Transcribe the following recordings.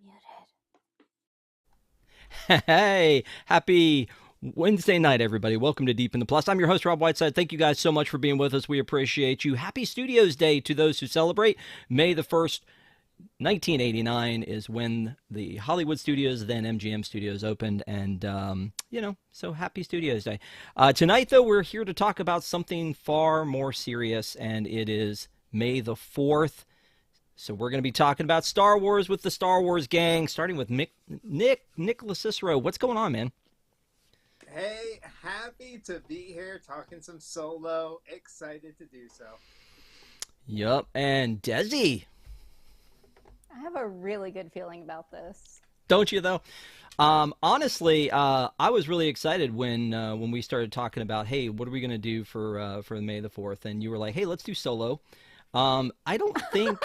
Muted. Hey, happy Wednesday night, everybody. Welcome to Deep in the Plus. I'm your host, Rob Whiteside. Thank you guys so much for being with us. We appreciate you. Happy Studios Day to those who celebrate. May the 1st, 1989 is when the Hollywood Studios, then MGM Studios, opened. And, so happy Studios Day. Tonight, though, we're here to talk about something far more serious, and it is May the 4th. So we're going to be talking about Star Wars with the Star Wars gang, starting with Nick Cicero. What's going on, man? Hey, happy to be here talking some Solo. Excited to do so. Yup, and Desi. I have a really good feeling about this. Don't you, though? Honestly, I was really excited when we started talking about, hey, what are we going to do for May the 4th? And you were like, hey, let's do Solo. I don't think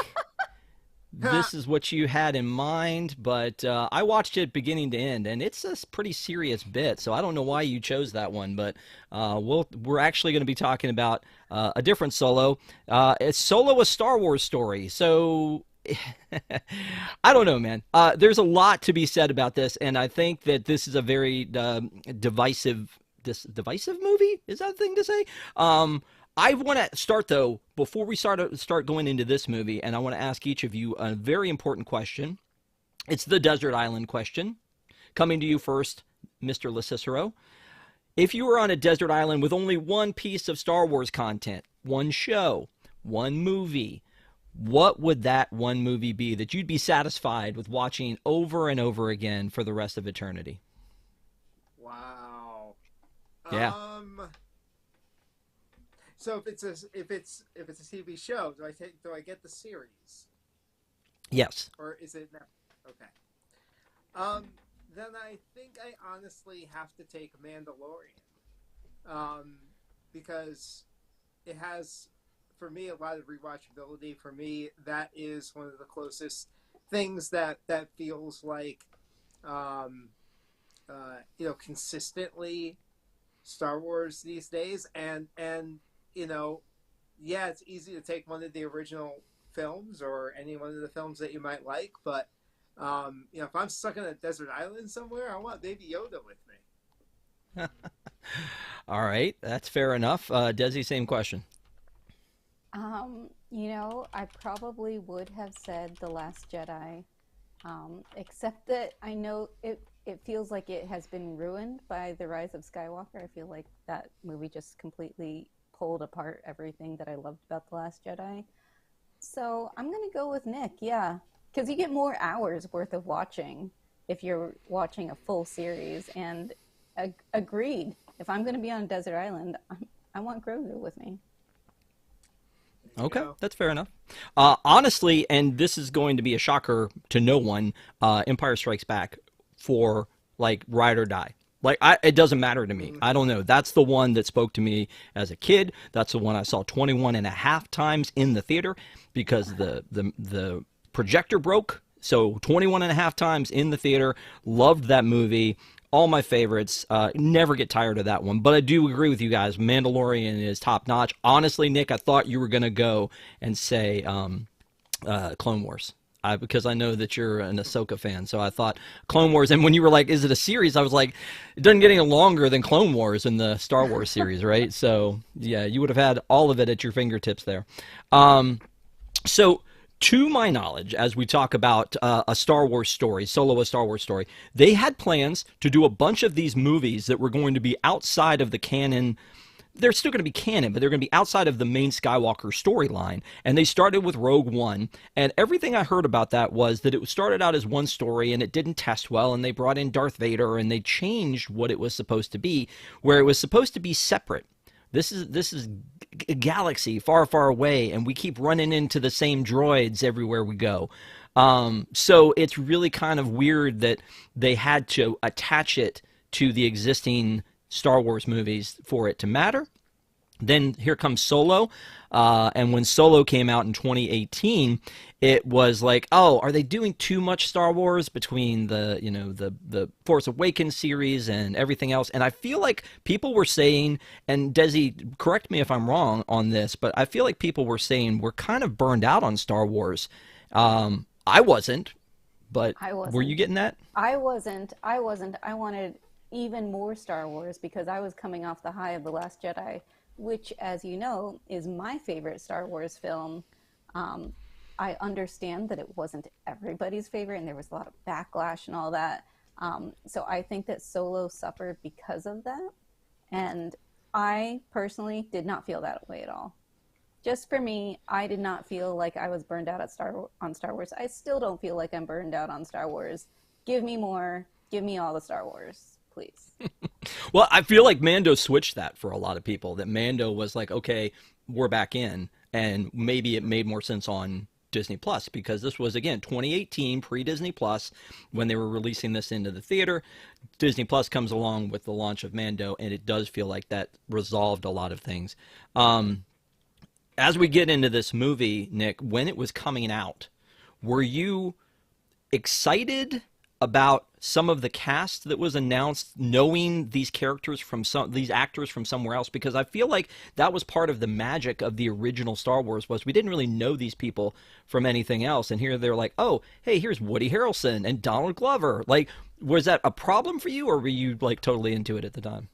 this is what you had in mind, but I watched it beginning to end, and it's a pretty serious bit, so I don't know why you chose that one, but we're actually going to be talking about a different Solo. It's Solo, a Star Wars story, so I don't know, man. There's a lot to be said about this, and I think that this is a very divisive movie? Is that a thing to say? I want to start, though, before we start going into this movie, and I want to ask each of you a very important question. It's the desert island question. Coming to you first, Mr. Cicero. If you were on a desert island with only one piece of Star Wars content, one show, one movie, what would that one movie be that you'd be satisfied with watching over and over again for the rest of eternity? Wow. Yeah. So if it's a TV show, do I get the series? Yes. Or is it not? Okay. Then I think I honestly have to take Mandalorian. Because it has, for me, a lot of rewatchability. For me, that is one of the closest things that feels like consistently Star Wars these days, and it's easy to take one of the original films or any one of the films that you might like, but if I'm stuck on a desert island somewhere, I want Baby Yoda with me. All right, that's fair enough. Desi, same question. I probably would have said The Last Jedi, except that I know it feels like it has been ruined by The Rise of Skywalker. I feel like that movie just completely pulled apart everything that I loved about The Last Jedi. So I'm going to go with Nick, yeah. Because you get more hours worth of watching if you're watching a full series. And agreed, if I'm going to be on a desert island, I want Grogu with me. Okay, that's fair enough. Honestly, and this is going to be a shocker to no one, Empire Strikes Back for, ride or die. It doesn't matter to me. I don't know. That's the one that spoke to me as a kid. That's the one I saw 21 and a half times in the theater because the projector broke. So 21 and a half times in the theater. Loved that movie. All my favorites. Never get tired of that one. But I do agree with you guys. Mandalorian is top notch. Honestly, Nick, I thought you were going to go and say Clone Wars. Because I know that you're an Ahsoka fan, so I thought Clone Wars. And when you were like, "Is it a series?" I was like, "It doesn't get any longer than Clone Wars in the Star Wars series, right?" So yeah, you would have had all of it at your fingertips there. So to my knowledge, as we talk about a Star Wars story, Solo, a Star Wars story, they had plans to do a bunch of these movies that were going to be outside of the canon. They're still going to be canon, but they're going to be outside of the main Skywalker storyline. And they started with Rogue One. And everything I heard about that was that it started out as one story and it didn't test well. And they brought in Darth Vader and they changed what it was supposed to be, where it was supposed to be separate. This is a galaxy far, far away, and we keep running into the same droids everywhere we go. So it's really kind of weird that they had to attach it to the existing Star Wars movies for it to matter. Then here comes Solo, and when Solo came out in 2018, it was like, oh, are they doing too much Star Wars between the Force Awakens series and everything else? And I feel like people were saying, and Desi, correct me if I'm wrong on this, but I feel like people were saying we're kind of burned out on Star Wars. I wasn't, But I were you wasn't. getting that? I wasn't. I wanted even more Star Wars because I was coming off the high of The Last Jedi, which, as you know, is my favorite Star Wars film. Um, I understand that it wasn't everybody's favorite and there was a lot of backlash and all that. So I think that Solo suffered because of that. And I personally did not feel that way at all. Just for me, I did not feel like I was burned out on Star Wars. I still don't feel like I'm burned out on Star Wars. Give me more. Give me all the Star Wars, please. Well, I feel like Mando switched that for a lot of people. That Mando was like, okay, we're back in, and maybe it made more sense on Disney Plus because this was again 2018 pre Disney Plus when they were releasing this into the theater. Disney Plus comes along with the launch of Mando, and it does feel like that resolved a lot of things. As we get into this movie, Nick, when it was coming out, were you excited about some of the cast that was announced, knowing these characters from these actors from somewhere else? Because I feel like that was part of the magic of the original Star Wars was we didn't really know these people from anything else, and here they're like, oh, hey, here's Woody Harrelson and Donald Glover. Like, was that a problem for you, or were you like totally into it at the time?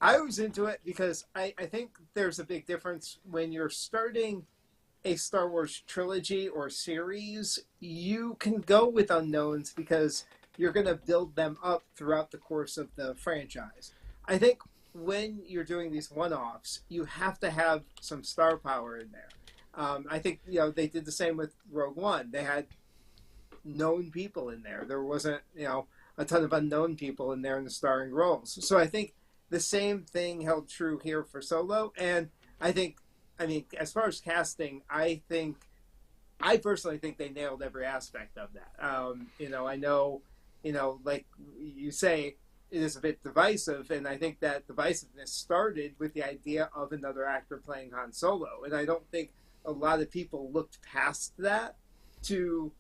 I was into it because I think there's a big difference when you're starting a Star Wars trilogy or series. You can go with unknowns because you're going to build them up throughout the course of the franchise. I think when you're doing these one-offs, you have to have some star power in there. I think they did the same with Rogue One. They had known people in there. There wasn't a ton of unknown people in there in the starring roles. So I think the same thing held true here for Solo. And I mean, as far as casting, I personally think they nailed every aspect of that. I know, like you say, it is a bit divisive, and I think that divisiveness started with the idea of another actor playing Han Solo. And I don't think a lot of people looked past that to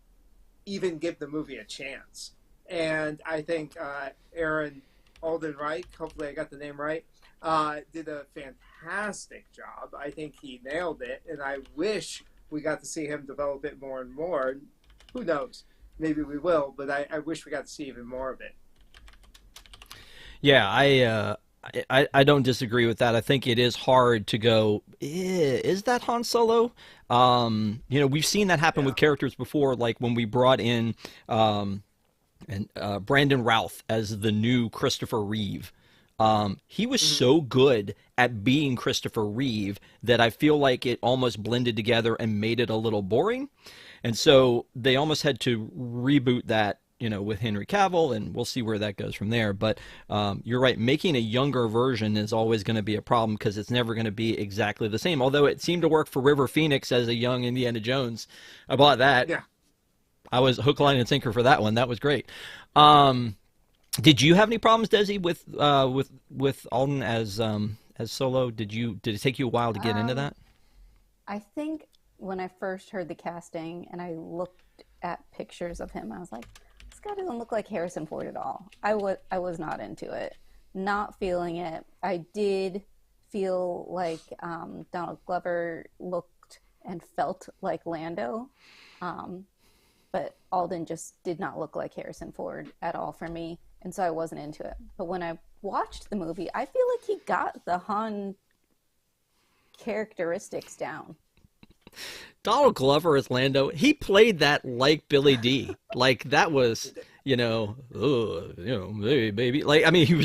even give the movie a chance. And I think Aaron Aldenreich, hopefully I got the name right, did a fantastic job. I think he nailed it, and I wish we got to see him develop it more and more. Who knows? Maybe we will, but I wish we got to see even more of it. Yeah, I don't disagree with that. I think it is hard to go, is that Han Solo? We've seen that happen with Yeah. characters before, like when we brought in Brandon Routh as the new Christopher Reeve. He was Mm-hmm. so good at being Christopher Reeve that I feel like it almost blended together and made it a little boring. And so they almost had to reboot that, with Henry Cavill, and we'll see where that goes from there. But you're right, making a younger version is always going to be a problem because it's never going to be exactly the same. Although it seemed to work for River Phoenix as a young Indiana Jones. I bought that. Yeah. I was hook, Yeah. line, and sinker for that one. That was great. Um, did you have any problems, Desi, with Alden as Solo? Did it take you a while to get into Um, that? I think when I first heard the casting and I looked at pictures of him, I was like, this guy doesn't look like Harrison Ford at all. I was not into it, not feeling it. I did feel like Donald Glover looked and felt like Lando, um, but Alden just did not look like Harrison Ford at all for me, and so I wasn't into it. But when I watched the movie, I feel like he got the Han characteristics down. Donald Glover as Lando, he played that like Billy D. Like that was, hey, baby. Like I mean, he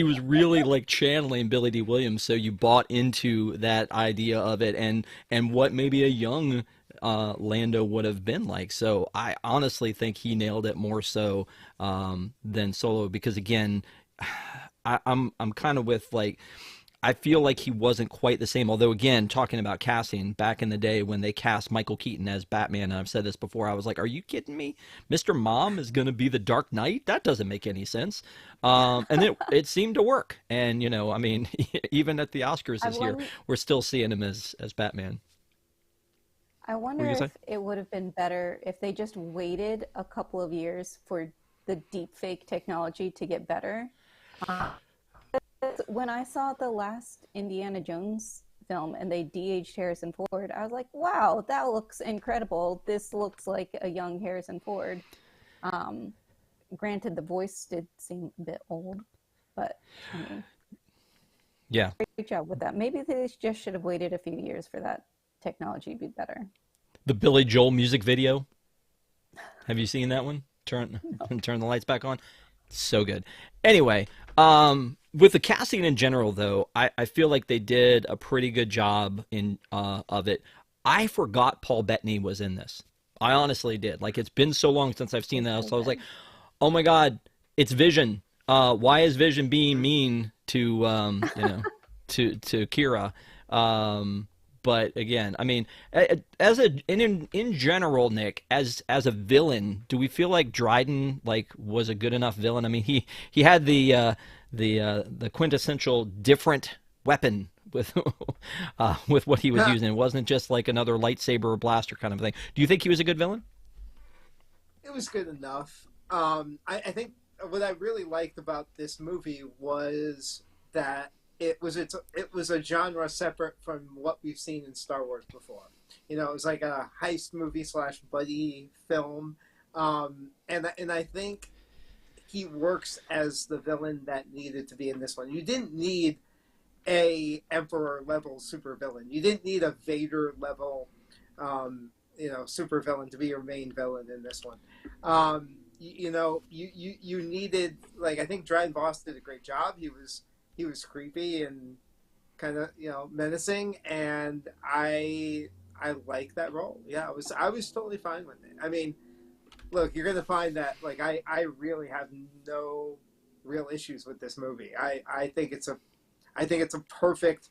was really like channeling Billy D. Williams. So you bought into that idea of it, and what maybe a young Lando would have been like. So I honestly think he nailed it more so than Solo because again, I'm kind of with like. I feel like he wasn't quite the same. Although, again, talking about casting, back in the day when they cast Michael Keaton as Batman, and I've said this before, I was like, are you kidding me? Mr. Mom is going to be the Dark Knight? That doesn't make any sense. And it seemed to work. And, I mean, even at the Oscars I this year, won- we're still seeing him as Batman. I What were wonder you if going to say? it would have been better if they just waited a couple of years for the deepfake technology to get better. When I saw the last Indiana Jones film and they de-aged Harrison Ford, I was like, wow, that looks incredible. This looks like a young Harrison Ford. Granted, the voice did seem a bit old, but I mean, Yeah. great job with that. Maybe they just should have waited a few years for that technology to be better. The Billy Joel music video. Have you seen that one? Turn the lights back on. So good. Anyway, with the casting in general, though, I feel like they did a pretty good job of it. I forgot Paul Bettany was in this. I honestly did. Like, it's been so long since I've seen that, so I was like, oh my God, it's Vision. Why is Vision being mean to to Qi'ra? But again, I mean, in general, Nick, as a villain, do we feel like Dryden was a good enough villain? I mean, he had the quintessential different weapon with what he was using. It wasn't just like another lightsaber or blaster kind of thing. Do you think he was a good villain? It was good enough. I think what I really liked about this movie was that it was a genre separate from what we've seen in Star Wars before. You know, it was like a heist movie / buddy film, and I think he works as the villain that needed to be in this one. You didn't need a Emperor level supervillain. You didn't need a Vader level, supervillain to be your main villain in this one. You needed, like, I think Dryden Voss did a great job. He was creepy and kind of, menacing, and I like that role. Yeah, I was totally fine with it. I mean, look, you're gonna find that, like, I really have no real issues with this movie. I think it's a perfect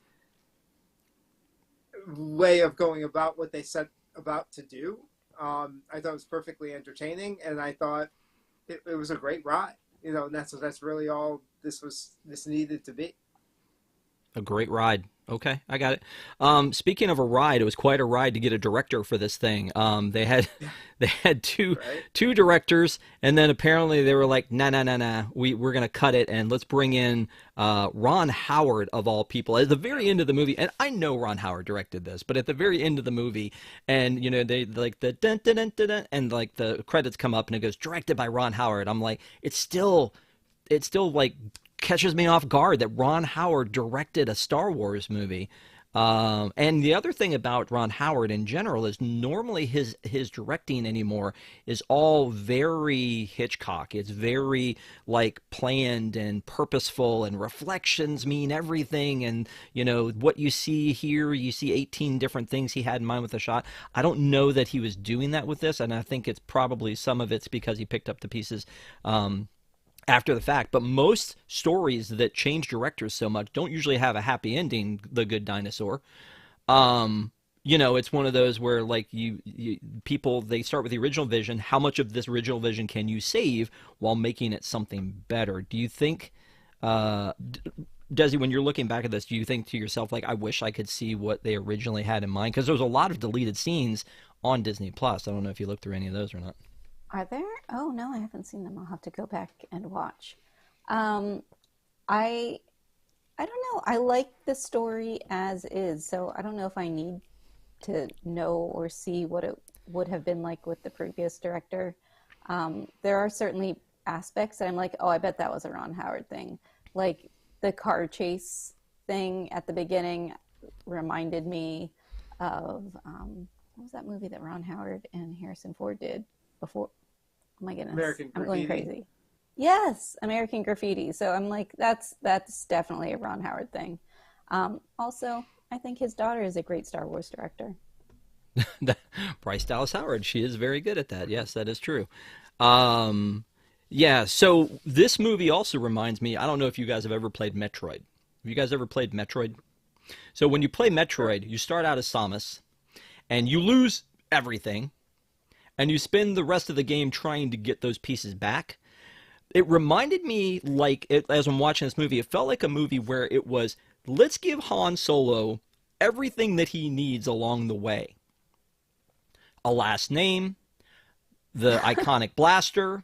way of going about what they set about to do. I thought it was perfectly entertaining, and I thought it was a great ride. And that's really all this needed to be. A great ride. Okay, I got it. Speaking of a ride, it was quite a ride to get a director for this thing. They had two directors, and then apparently they were like, nah, we're gonna cut it, and let's bring in Ron Howard of all people at the very end of the movie. And I know Ron Howard directed this, but at the very end of the movie, and they like the dun dun dun dun, dun, and like the credits come up and it goes directed by Ron Howard. I'm like, it's still like catches me off guard that Ron Howard directed a Star Wars movie. And the other thing about Ron Howard in general is normally his directing anymore is all very Hitchcock. It's very like planned and purposeful, and reflections mean everything. And what you see here, you see 18 different things he had in mind with the shot. I don't know that he was doing that with this, and I think it's probably some of it's because he picked up the pieces after the fact. But most stories that change directors so much don't usually have a happy ending. The Good Dinosaur. It's one of those where, like, people, they start with the original vision. How much of this original vision can you save while making it something better? Do you think, Desi, when you're looking back at this, do you think to yourself, like, I wish I could see what they originally had in mind? Because there was a lot of deleted scenes on Disney Plus. I don't know if you looked through any of those or not. Are there? Oh no, I haven't seen them. I'll have to go back and watch. I don't know. I like the story as is, so I don't know if I need to know or see what it would have been like with the previous director. There are certainly aspects that I'm like, oh, I bet that was a Ron Howard thing. Like the car chase thing at the beginning reminded me of what was that movie that Ron Howard and Harrison Ford did before? Oh my goodness, American I'm Graffiti. going crazy. Yes, American Graffiti. So I'm like, that's definitely a Ron Howard thing. Also, I think his daughter is a great Star Wars director. Bryce Dallas Howard, she is very good at that. Yes, that is true. Yeah, so this movie also reminds me, I don't know if you guys have ever played Metroid. Have you guys ever played Metroid? So when you play Metroid, you start out as Samus, and you lose everything, and you spend the rest of the game trying to get those pieces back. It reminded me, as I'm watching this movie, it felt like a movie where it was, let's give Han Solo everything that he needs along the way. A last name, the iconic blaster,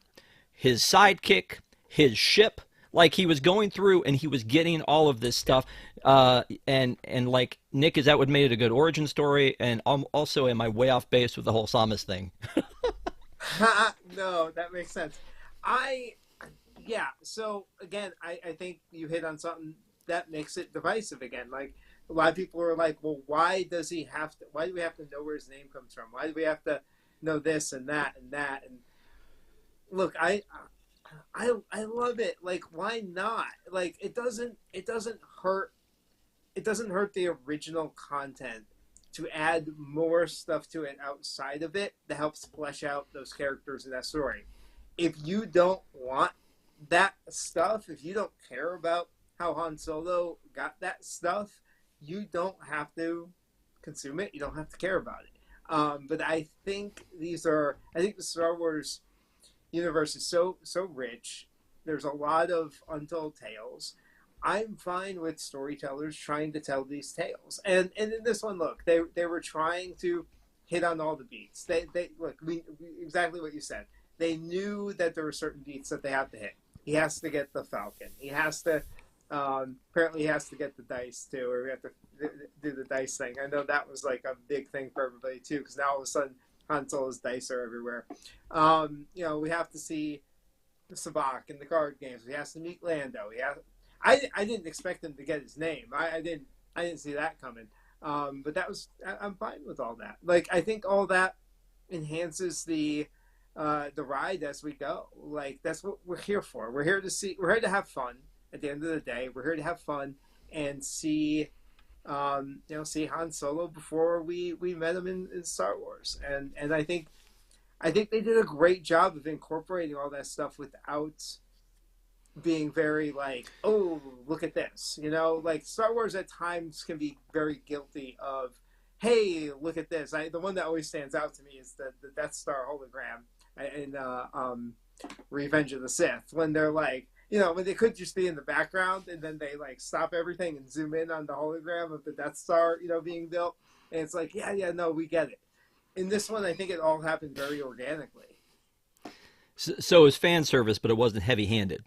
his sidekick, his ship. like he was going through and he was getting all of this stuff. And like Nick, is that what made it a good origin story? And also, am I way off base with the whole Samus thing? No, that makes sense. I Yeah. So again, I think you hit on something that makes it divisive again. Like a lot of people are like, well, why does he have to? Why do we have to know where his name comes from? Why do we have to know this and that and that? And look, I love it. Like, why not? Like, it doesn't hurt. It doesn't hurt the original content to add more stuff to it outside of it that helps flesh out those characters in that story. If you don't want that stuff, if you don't care about how Han Solo got that stuff, you don't have to consume it. You don't have to care about it. But I think the Star Wars universe is so rich. There's a lot of untold tales. I'm fine with storytellers trying to tell these tales. And in this one, look, they were trying to hit on all the beats. They look, exactly what you said. They knew that there were certain beats that they have to hit. He has to get the Falcon. He has to apparently he has to get the dice too, or we have to do the dice thing. I know that was like a big thing for everybody too, because now all of a sudden Han Solo's dice are everywhere. We have to see the Sabacc in the card games. He has to meet Lando. I didn't expect him to get his name. I didn't see that coming. But I'm fine with all that. Like, I think all that enhances the ride as we go. Like, that's what we're here for. We're here to have fun. At the end of the day, we're here to have fun and see Han Solo before we met him in Star Wars. And I think they did a great job of incorporating all that stuff without being very like, oh, look at this. Like Star Wars at times can be very guilty of, hey, look at this. The one that always stands out to me is the Death Star hologram in Revenge of the Sith, when they're like, when they could just be in the background and then they like stop everything and zoom in on the hologram of the Death Star, being built. And it's like, yeah, no, we get it. In this one, I think it all happened very organically. So it was fan service, but it wasn't heavy-handed.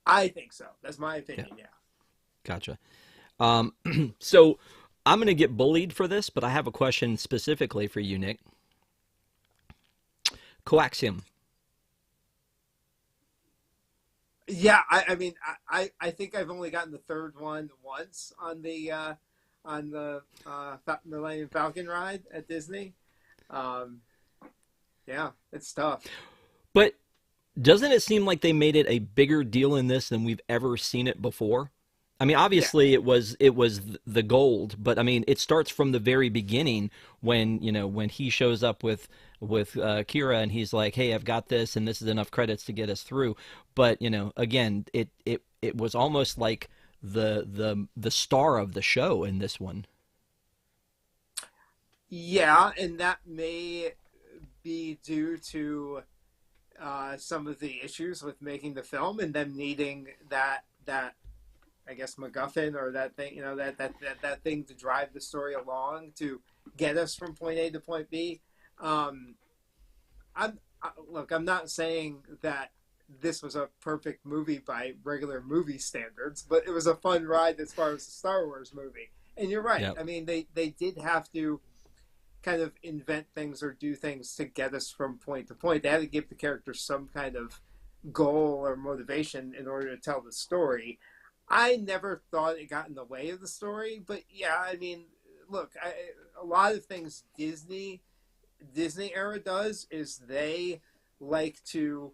I think so. That's my opinion, yeah. Gotcha. So I'm going to get bullied for this, but I have a question specifically for you, Nick. Coaxium. Yeah, I mean, I think I've only gotten the third one once on the Millennium Falcon ride at Disney. Yeah, it's tough. But doesn't it seem like they made it a bigger deal in this than we've ever seen it before? I mean, obviously it was the gold, but I mean, it starts from the very beginning when he shows up with Qi'ra and he's like, "Hey, I've got this, and this is enough credits to get us through." But again, it was almost like the star of the show in this one. Yeah, and that may be due to some of the issues with making the film and them needing that I guess MacGuffin, or that thing, that thing to drive the story along to get us from point A to point B. I'm not saying that this was a perfect movie by regular movie standards, but it was a fun ride as far as the Star Wars movie. And you're right. Yep. I mean, they did have to kind of invent things or do things to get us from point to point. They had to give the characters some kind of goal or motivation in order to tell the story. I never thought it got in the way of the story, but yeah, I mean, look, a lot of things Disney era does is they like to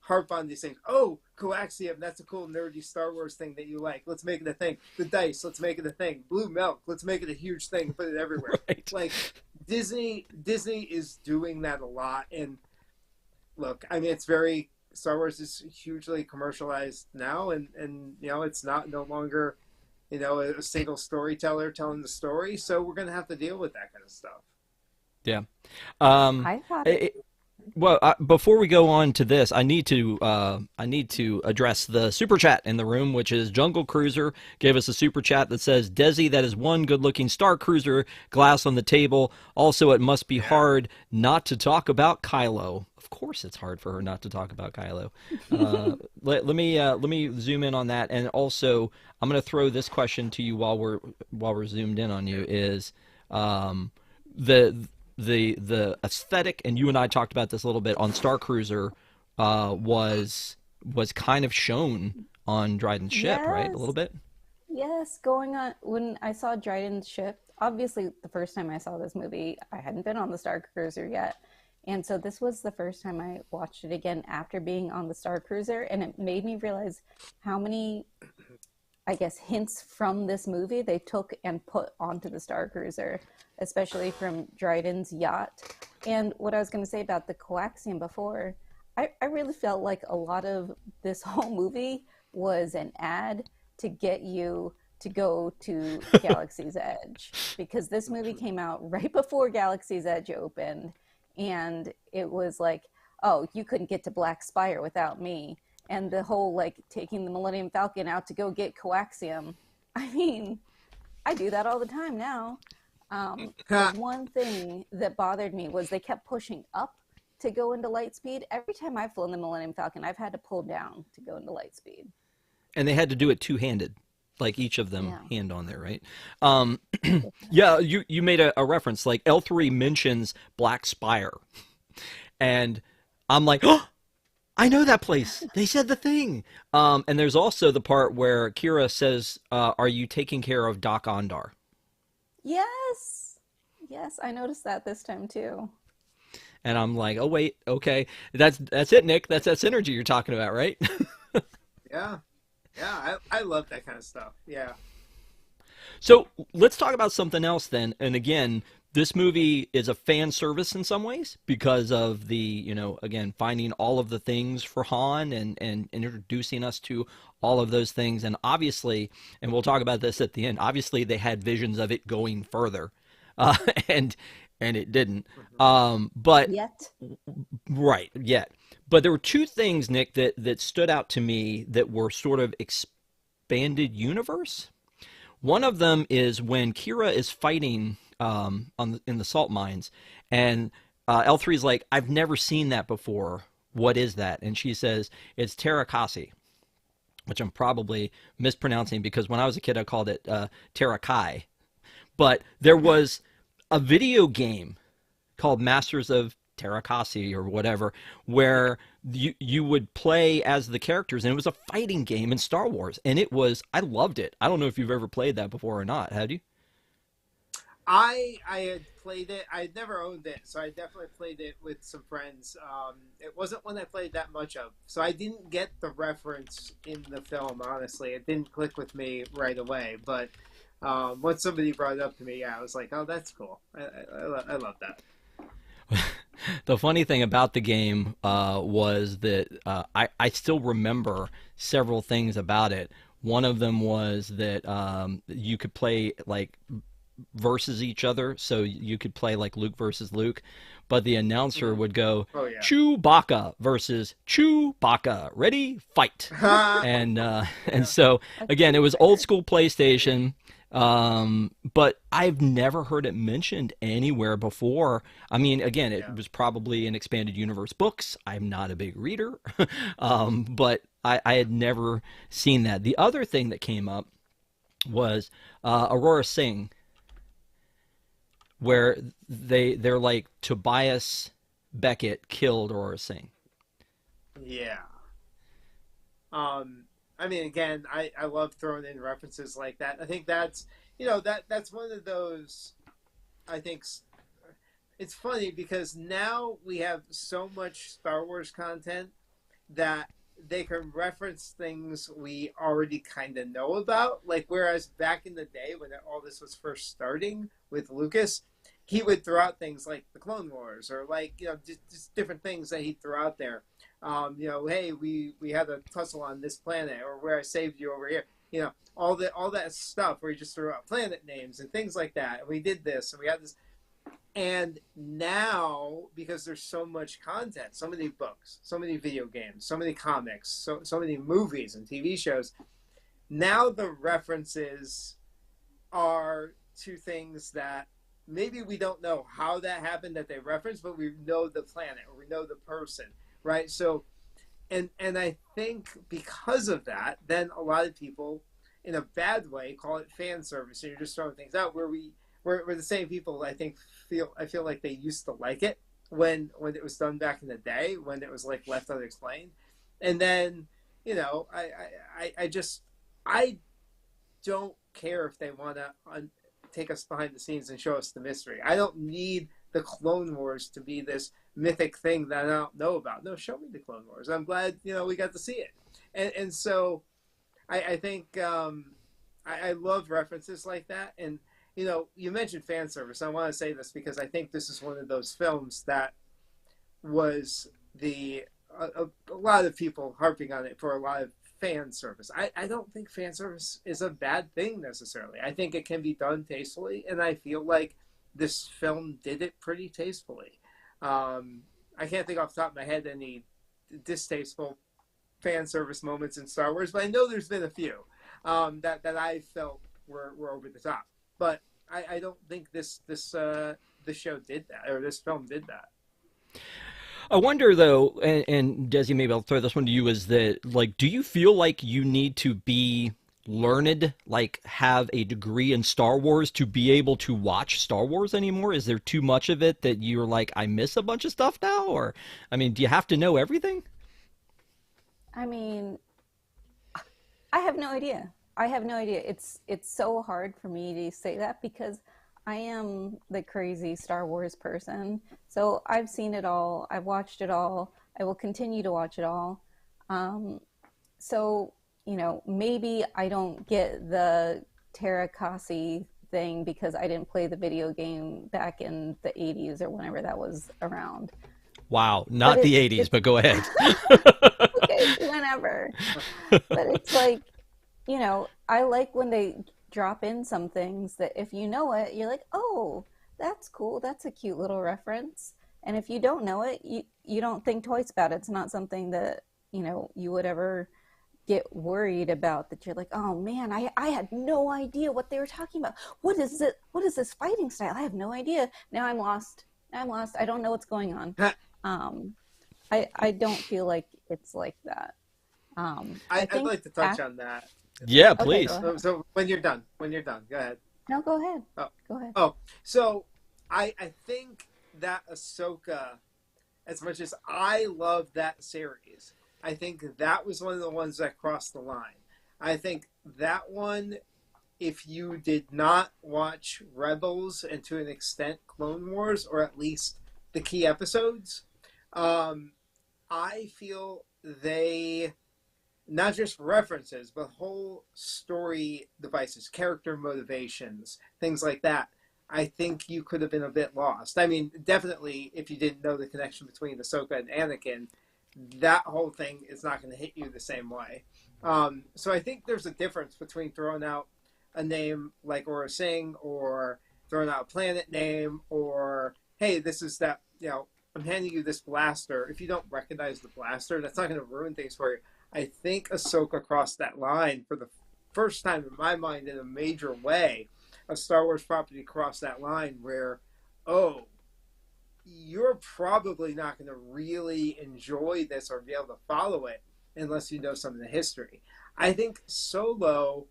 harp on these things. Oh, Coaxium, that's a cool nerdy Star Wars thing that you like. Let's make it a thing. The dice, let's make it a thing. Blue milk, let's make it a huge thing. Put it everywhere. Right. Like Disney is doing that a lot. And look, I mean, Star Wars is hugely commercialized now, and it's no longer a single storyteller telling the story. So we're gonna have to deal with that kind of stuff. Yeah. I thought Well, before we go on to this, I need to address the super chat in the room, which is Jungle Cruiser gave us a super chat that says, "Desi, that is one good-looking Star Cruiser glass on the table. Also, it must be Yeah. hard not to talk about Kylo. Of course, it's hard for her not to talk about Kylo. Let me zoom in on that, and also I'm going to throw this question to you while we're zoomed in on you is um, the the aesthetic, and you and I talked about this a little bit on Star Cruiser, was kind of shown on Dryden's ship, right? A little Yes, bit. yes. Going on when I saw Dryden's ship, obviously the first time I saw this movie, I hadn't been on the Star Cruiser yet. And so this was the first time I watched it again after being on the Star Cruiser, and it made me realize how many, I guess, hints from this movie they took and put onto the Star Cruiser, especially from Dryden's yacht. And what I was going to say about the Coaxium before, I really felt like a lot of this whole movie was an ad to get you to go to Galaxy's Edge, because this movie came out right before Galaxy's Edge opened, and it was like, oh, you couldn't get to Black Spire without me. And the whole like taking the Millennium Falcon out to go get Coaxium. I mean, I do that all the time now. The one thing that bothered me was they kept pushing up to go into light speed. Every time I've flown the Millennium Falcon, I've had to pull down to go into light speed. And they had to do it two-handed, like each of them Yeah. hand on there, right? Um, yeah, you made a reference, like L3 mentions Black Spire, and I'm like, oh, I know that place. They said the thing. And there's also the part where Qi'ra says, "Are you taking care of Doc Ondar?" Yes. Yes, I noticed that this time too. And I'm like, "Oh wait, okay, that's it, Nick. That's that synergy you're talking about, right?" Yeah. Yeah. I love that kind of stuff. Yeah. So let's talk about something else then. And again, this movie is a fan service in some ways because of the, again, finding all of the things for Han and introducing us to all of those things. And obviously, and we'll talk about this at the end, obviously they had visions of it going further. Uh, and and it didn't. Hmm. But Yet. right, yet. But there were two things, Nick, that stood out to me that were sort of expanded universe. One of them is when Qi'ra is fighting in the salt mines, and L3's like, "I've never seen that before. What is that?" And she says, "It's Terrakasi," which I'm probably mispronouncing because when I was a kid, I called it Terrakai. But there was a video game called Masters of Terrakasi or whatever, where you would play as the characters, and it was a fighting game in Star Wars, and I loved it. I don't know if you've ever played that before or not. Have you? I had played it. I had never owned it, so I definitely played it with some friends. It wasn't one I played that much of, so I didn't get the reference in the film. Honestly, it didn't click with me right away. But once somebody brought it up to me, yeah, I was like, "Oh, that's cool. I love that." The funny thing about the game was that I still remember several things about it. One of them was that you could play like versus each other, so you could play like Luke versus Luke, but the announcer Mhm. would go Oh yeah. Chewbacca versus Chewbacca, ready, fight. And and Yeah. so A again, it was old trooper. school PlayStation, but I've never heard it mentioned anywhere before. I mean, again, it Yeah. was probably in expanded universe books. I'm not a big reader, but I had never seen that. The other thing that came up was Aurora Singh, where they're like Tobias Beckett killed Aurora Singh. Yeah. I mean, again, I love throwing in references like that. I think that's that's one of those. I think it's funny because now we have so much Star Wars content that they can reference things we already kind of know about. Like, whereas back in the day when all this was first starting with Lucas, he would throw out things like the Clone Wars or like, just different things that he'd throw out there. Hey, we had a tussle on this planet, or where I saved you over here. All that stuff where he just threw out planet names and things like that. And we did this, and we had this. And now, because there's so much content, so many books, so many video games, so many comics, so many movies and TV shows, now the references are to things that maybe we don't know how that happened that they reference, but we know the planet or we know the person, right? So, and I think because of that, then a lot of people, in a bad way, call it fan service, and you're just throwing things out. We're the same people. I feel like they used to like it when it was done back in the day, when it was like left unexplained, and then I don't care if they want to take us behind the scenes and show us the mystery. I don't need the Clone Wars to be this mythic thing that I don't know about. No, show me the Clone Wars. I'm glad we got to see it, and so I think I love references like that. And you mentioned fan service. I want to say this because I think this is one of those films that was a lot of people harping on it for a lot of fan service. I don't think fan service is a bad thing necessarily. I think it can be done tastefully, and I feel like this film did it pretty tastefully. I can't think off the top of my head any distasteful fan service moments in Star Wars, but I know there's been a few that I felt were over the top. But I don't think this show did that, or this film did that. I wonder though, and Desi, maybe I'll throw this one to you, is that, like, do you feel like you need to be learned, like have a degree in Star Wars to be able to watch Star Wars anymore? Is there too much of it that you're like, I miss a bunch of stuff now? Or, I mean, do you have to know everything? I mean, I have no idea. I have no idea. It's so hard for me to say that because I am the crazy Star Wars person. So I've seen it all. I've watched it all. I will continue to watch it all. So, maybe I don't get the Terrakasi thing because I didn't play the video game back in the 80s or whenever that was around. Wow, not the 80s, but go ahead. Okay, whenever. But it's like, I like when they drop in some things that if you know it, you're like, oh, that's cool. That's a cute little reference. And if you don't know it, you don't think twice about it. It's not something that, you would ever get worried about, that you're like, oh man, I had no idea what they were talking about. What is it? What is this fighting style? I have no idea. Now I'm lost. I don't know what's going on. I don't feel like it's like that. I'd like to touch on that. Yeah, please. Okay, so when you're done, go ahead. No, go ahead. Oh. Go ahead. Oh, so I think that Ahsoka, as much as I love that series, I think that was one of the ones that crossed the line. I think that one, if you did not watch Rebels and to an extent Clone Wars, or at least the key episodes, I feel they, not just references, but whole story devices, character motivations, things like that, I think you could have been a bit lost. I mean, definitely, if you didn't know the connection between Ahsoka and Anakin, that whole thing is not going to hit you the same way. So I think there's a difference between throwing out a name like Aura Singh, or throwing out a planet name, or, hey, this is that, I'm handing you this blaster. If you don't recognize the blaster, that's not going to ruin things for you. I think Ahsoka crossed that line for the first time in my mind in a major way. A Star Wars property crossed that line where, oh, you're probably not going to really enjoy this or be able to follow it unless you know some of the history. I think Solo,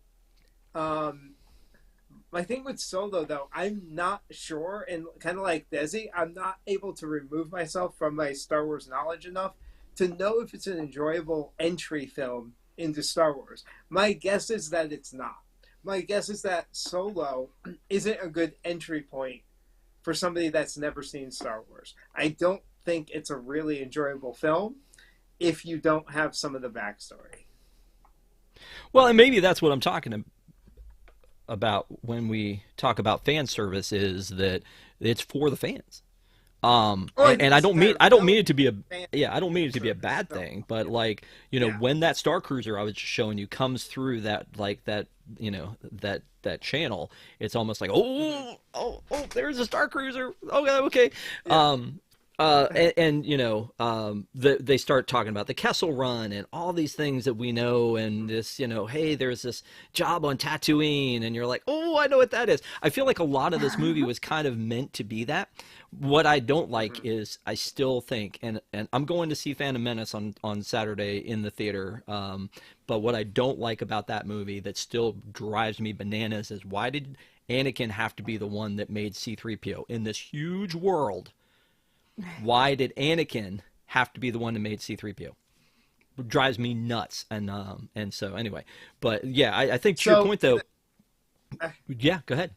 my thing with Solo, though, I'm not sure, and kind of like Desi, I'm not able to remove myself from my Star Wars knowledge enough to know if it's an enjoyable entry film into Star Wars. My guess is that it's not. My guess is that Solo isn't a good entry point for somebody that's never seen Star Wars. I don't think it's a really enjoyable film if you don't have some of the backstory. Well, and maybe that's what I'm talking about when we talk about fan service, is that it's for the fans. Oh, I think And I it's a don't mean better it to be a fan yeah, I don't mean it to be a service bad film. thing, but Yeah, like, yeah, when that Star Cruiser I was just showing you comes through that that channel, it's almost like, hmm there's a Star Cruiser. Okay, okay. yeah. Um, and they start talking about the Kessel Run and all these things that we know, and this, hey, there's this job on Tatooine, and you're like, oh, I know what that is. I feel like a lot of this movie was kind of meant to be that. What I don't like hmm is I still think, and I'm going to see Phantom Menace on Saturday in the theater. But what I don't like about that movie that still drives me bananas is, why did Anakin have to be the one that made C-3PO in this huge world? Why did Anakin have to be the one that made C-3PO? It drives me nuts. And so anyway, but yeah, I think to your So, point though, I, yeah, go ahead.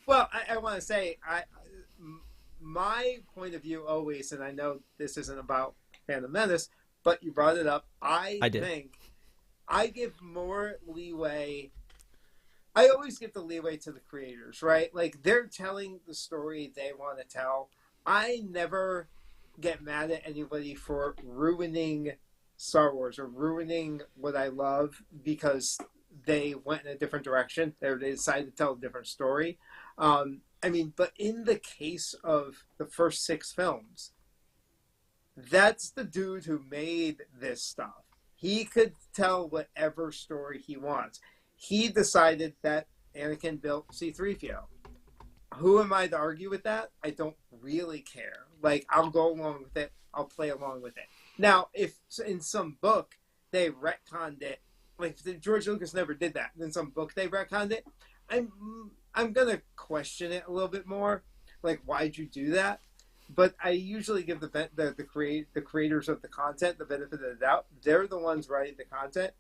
well, I want to say, my point of view always, and I know this isn't about Phantom Menace, but you brought it up. I I did. think I give more leeway. I always give the leeway to the creators, right? Like, they're telling the story they want to tell. I never get mad at anybody for ruining Star Wars or ruining what I love because they went in a different direction. They decided to tell a different story. I mean, but in the case of the first six films, that's the dude who made this stuff. He could tell whatever story he wants. He decided that Anakin built C3PO. Who am I to argue with that? I don't really care. Like, I'll go along with it. I'll play along with it. Now, if in some book they retconned it, like George Lucas never did that. In some book they retconned it. I'm I'm gonna question it a little bit more. Like, why'd you do that? But I usually give the creators of the content the benefit of the doubt. They're the ones writing the content.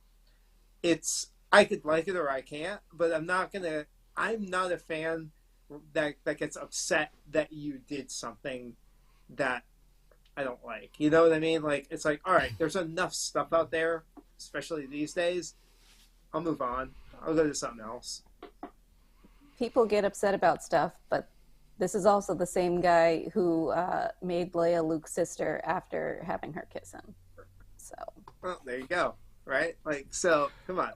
It's, I could like it or I can't, but I'm not gonna. I'm not a fan that gets upset that you did something that I don't like. You know what I mean? Like, it's like, all right, there's enough stuff out there, especially these days. I'll move on. I'll go to something else. People get upset about stuff, but this is also the same guy who made Leia Luke's sister after having her kiss him. So Well, there you go. Right? Like, so come on.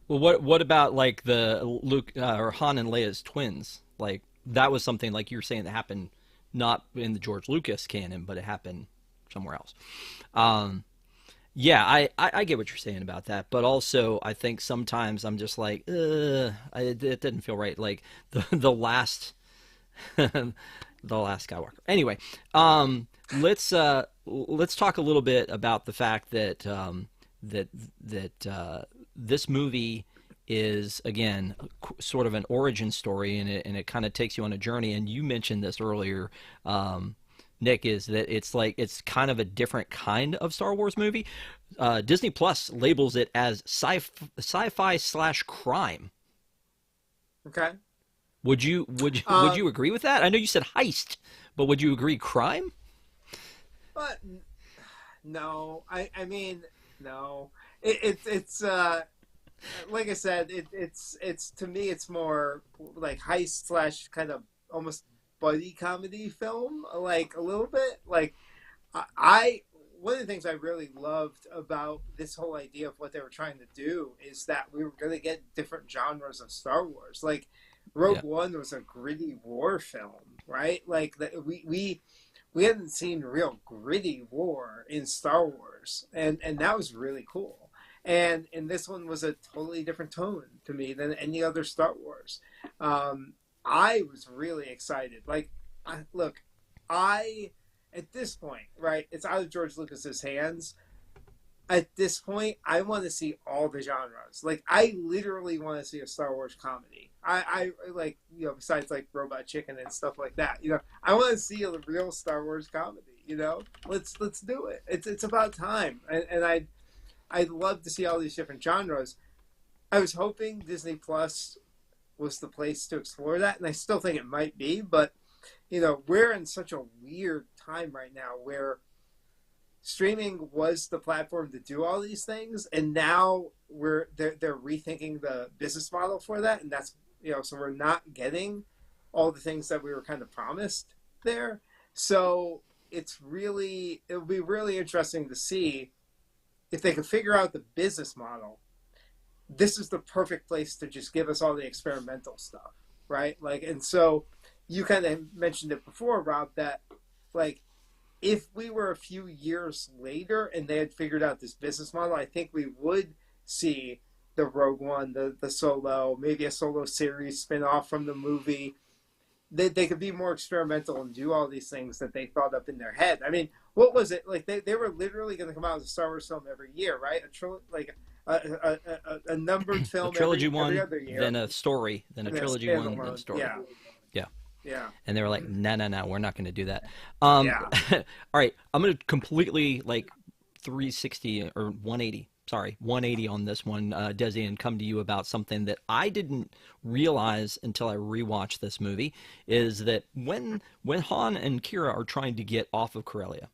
Well, what about like the Luke or Han and Leia's twins? Like, that was something, like you were saying, that happened not in the George Lucas canon, but it happened somewhere else. Um, yeah, I get what you're saying about that, but also I think sometimes I'm just like, it didn't feel right. Like the last the last Skywalker. Anyway, let's talk a little bit about the fact that that this movie is, again, sort of an origin story, and it kind of takes you on a journey. And you mentioned this earlier, Nick, is that it's like it's kind of a different kind of Star Wars movie. Disney Plus labels it as sci-fi slash crime. Okay. Would Um, you agree with that? I know you said heist, but would you agree crime? but no, I mean, no. It's like I said, it's to me it's more like heist slash kind of almost buddy comedy film, like a little bit. Like, I one of the things I really loved about this whole idea of what they were trying to do is that we were going to get different genres of Star Wars. Like, Yeah, Rogue One was a gritty war film, right? Like, we hadn't seen real gritty war in Star Wars, and that was really cool. And this one was a totally different tone to me than any other Star Wars. I was really excited. Like, look, I at this point, right? It's out of George Lucas's hands. At this point, I want to see all the genres. Like, I literally want to see a Star Wars comedy. I like, besides like Robot Chicken and stuff like that. I want to see a real Star Wars comedy. Let's do it. It's about time. And I'd love to see all these different genres. I was hoping Disney Plus was the place to explore that, and I still think it might be. But we're in such a weird time right now where streaming was the platform to do all these things, and now they're rethinking the business model for that, and that's so we're not getting all the things that we were kind of promised there. So it'll be really interesting to see if they can figure out the business model. This is the perfect place to just give us all the experimental stuff, right? Like, and so you kind of mentioned it before, Rob, that like if we were a few years later and they had figured out this business model, I think we would see the Rogue One, the Solo, maybe a Solo series spin-off from the movie. They could be more experimental and do all these things that they thought up in their head. I mean, what was it? Like, they were literally going to come out with a Star Wars film every year, right? A numbered film a trilogy every other year. then a story, then a trilogy one, then a story. Yeah. Yeah. Yeah. And they were like, no, we're not going to do that. Yeah. All right, I'm going to completely like 360 or 180. Sorry, 180 on this one, Desi, and come to you about something that I didn't realize until I rewatched this movie, is that when Han and Qi'ra are trying to get off of Corellia,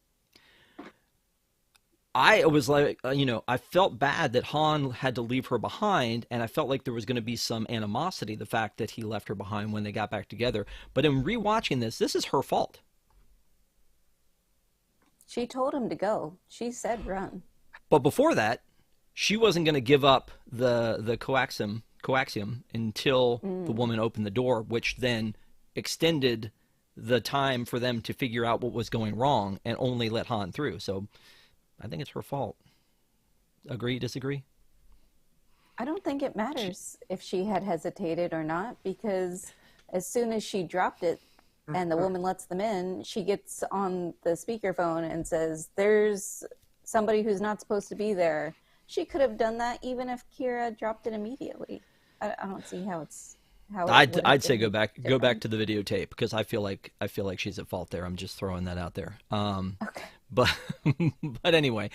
I was like, I felt bad that Han had to leave her behind, and I felt like there was going to be some animosity, the fact that he left her behind when they got back together. But in rewatching this is her fault. She told him to go. She said run. But before that, she wasn't going to give up the coaxium until the woman opened the door, which then extended the time for them to figure out what was going wrong and only let Han through. So I think it's her fault. Agree, disagree? I don't think it matters if she had hesitated or not, because as soon as she dropped it and the woman lets them in, she gets on the speakerphone and says, there's somebody who's not supposed to be there. She could have done that even if Qi'ra dropped it immediately. I don't see how it's I'd say go back to the videotape, because I feel like she's at fault there. I'm just throwing that out there. Okay. But but anyway,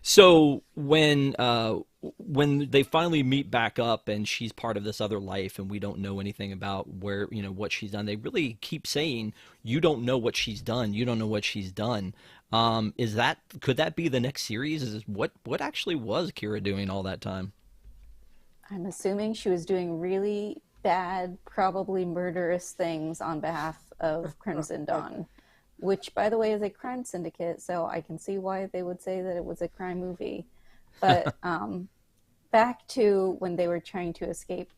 so when they finally meet back up and she's part of this other life and we don't know anything about where, what she's done, they really keep saying, you don't know what she's done. You don't know what she's done. Could that be the next series? What actually was Qi'ra doing all that time? I'm assuming she was doing really bad, probably murderous things on behalf of Crimson Dawn, which, by the way, is a crime syndicate, so I can see why they would say that it was a crime movie. But back to when they were trying to escape,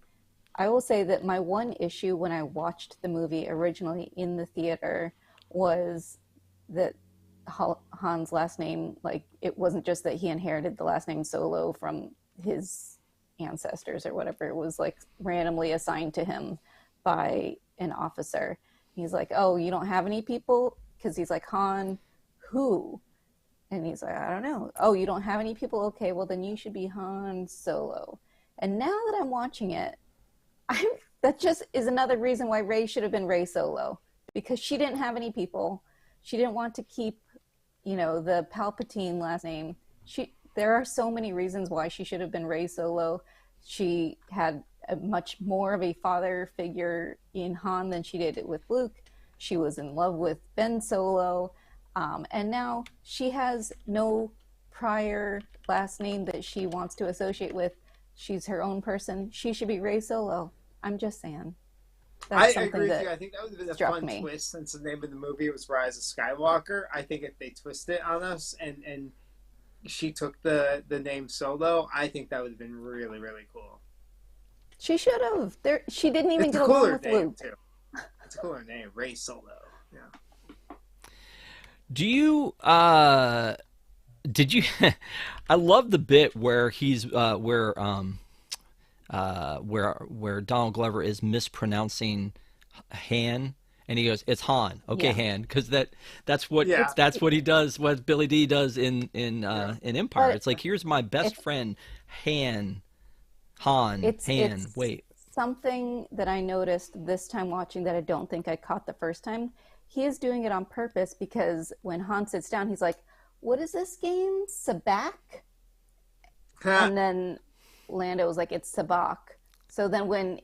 I will say that my one issue when I watched the movie originally in the theater was that Han's last name, like, it wasn't just that he inherited the last name Solo from his ancestors or whatever. It was like randomly assigned to him by an officer. He's like, oh, you don't have any people? Because he's like, Han, who? And he's like, I don't know. Oh, you don't have any people? Okay, well then you should be Han Solo. And now that I'm watching it, that just is another reason why Rey should have been Rey Solo, because she didn't have any people. She didn't want to keep, the Palpatine last name. There are so many reasons why she should have been Rey Solo. She had a much more of a father figure in Han than she did with Luke. She was in love with Ben Solo. And now she has no prior last name that she wants to associate with. She's her own person. She should be Rey Solo. I'm just saying. I agree with you. I think that would have been a fun twist, since the name of the movie was Rise of Skywalker. I think if they twist it on us and she took the name Solo, I think that would have been really, really cool. She should have. She didn't even get along with Luke. Too. It's a cooler name, Rey Solo. Yeah. Do you did you I love the bit where he's where Donald Glover is mispronouncing Han, and he goes, it's Han. Okay, yeah. Han, because that's what he does, what Billy D does in Empire. It's like, here's my best friend, Han. Wait. Something that I noticed this time watching that I don't think I caught the first time. He is doing it on purpose, because when Han sits down, he's like, what is this game? Sabacc? And then Lando was like, it's Sabacc. So then when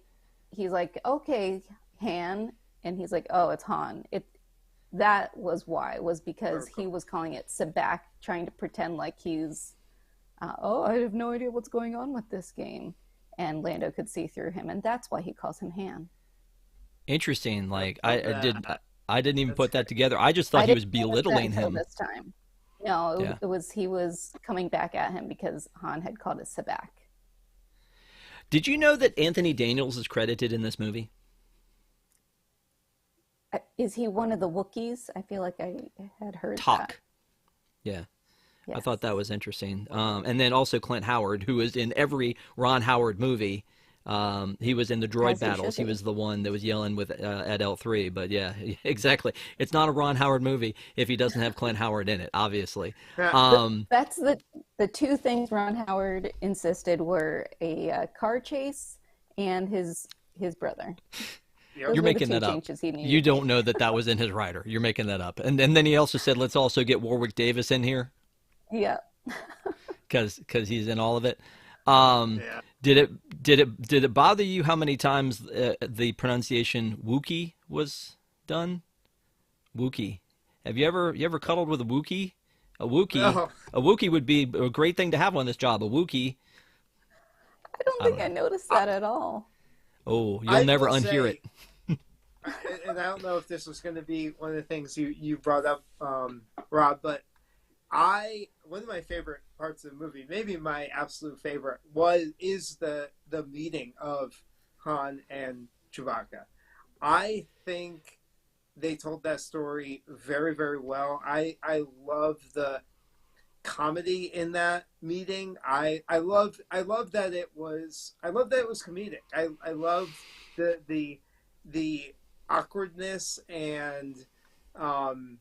he's like, okay, Han, and he's like, oh, it's Han. That was why, was because he was calling it Sabacc, trying to pretend like he's, I have no idea what's going on with this game. And Lando could see through him, and that's why he calls him Han. Interesting. Like, I didn't even That's put that great. together. I just thought I he didn't was notice that belittling until him. this time. No, Yeah. it was he was coming back at him because Han had called it Sabak. Did you know that Anthony Daniels is credited in this movie? Is he one of the Wookiees? I feel like I had heard that. Talk. Yeah. I thought that Yes. was interesting. And then also Clint Howard, who is in every Ron Howard movie. He was in the droid As he should battles. He be. was the one that was yelling with at L3. But yeah, exactly. It's not a Ron Howard movie if he doesn't have Clint Howard in it, obviously. Yeah. That's the two things Ron Howard insisted were a car chase and his brother. Yep. Those You're were the making two that up. changes he You needed to don't make. know that that was in his rider. You're making that up. And then he also said, let's also get Warwick Davis in here Yeah. because he's in all of it. Um, Yeah. did it bother you how many times the pronunciation Wookie was done? Wookie. Have you ever cuddled with a Wookie? A Wookie. Oh, A Wookie would be a great thing to have on this job. A Wookie. I don't I don't think I know. noticed I, that at all. Oh, you'll I never will unhear it. say, and I don't know if this was going to be one of the things you brought up, Rob, but one of my favorite parts of the movie, maybe my absolute favorite, is the meeting of Han and Chewbacca. I think they told that story very, very well. I love the comedy in that meeting. I love that it was comedic. I love the awkwardness and um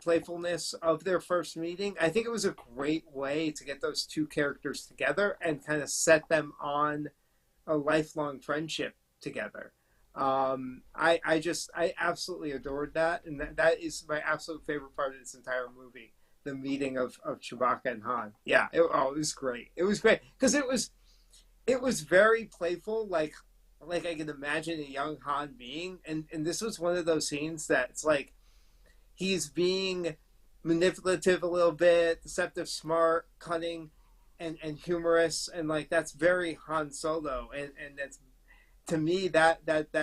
playfulness of their first meeting. I think it was a great way to get those two characters together and kind of set them on a lifelong friendship together. I absolutely adored that, and that is my absolute favorite part of this entire movie. The meeting of Chewbacca and Han. Yeah, it was great. It was great because it was very playful, like I can imagine a young Han being, and this was one of those scenes that it's like he's being manipulative a little bit, deceptive, smart, cunning, and humorous, and like that's very Han Solo, and that's to me that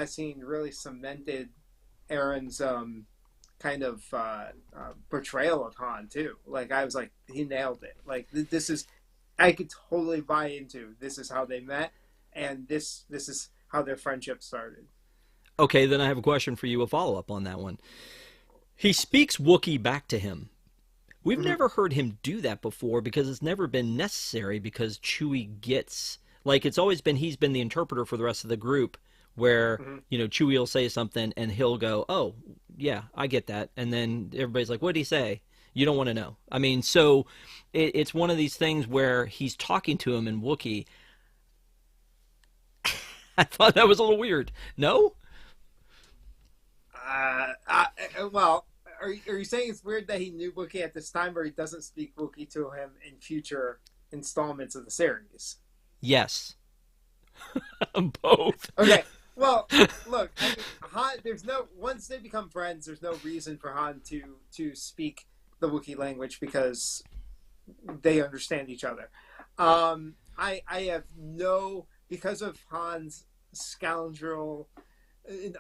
scene really cemented Aaron's kind of portrayal of Han too. Like I was like he nailed it. Like this is I could totally buy into this is how they met, and this is how their friendship started. Okay, then I have a question for you, a follow up on that one. He speaks Wookiee back to him. We've Mm-hmm. never heard him do that before because it's never been necessary because Chewie gets like it's always been he's been the interpreter for the rest of the group where Mm-hmm. Chewie will say something and he'll go, "Oh, yeah, I get that." And then everybody's like, "What did he say?" You don't want to know. I mean, so it's one of these things where he's talking to him in Wookiee. I thought that was a little weird. No? Well, are you saying it's weird that he knew Wookiee at this time, or he doesn't speak Wookiee to him in future installments of the series? Yes. Both. Okay. Well, look, I mean, Han. There's no once they become friends. There's no reason for Han to speak the Wookiee language because they understand each other. I have no because of Han's scoundrel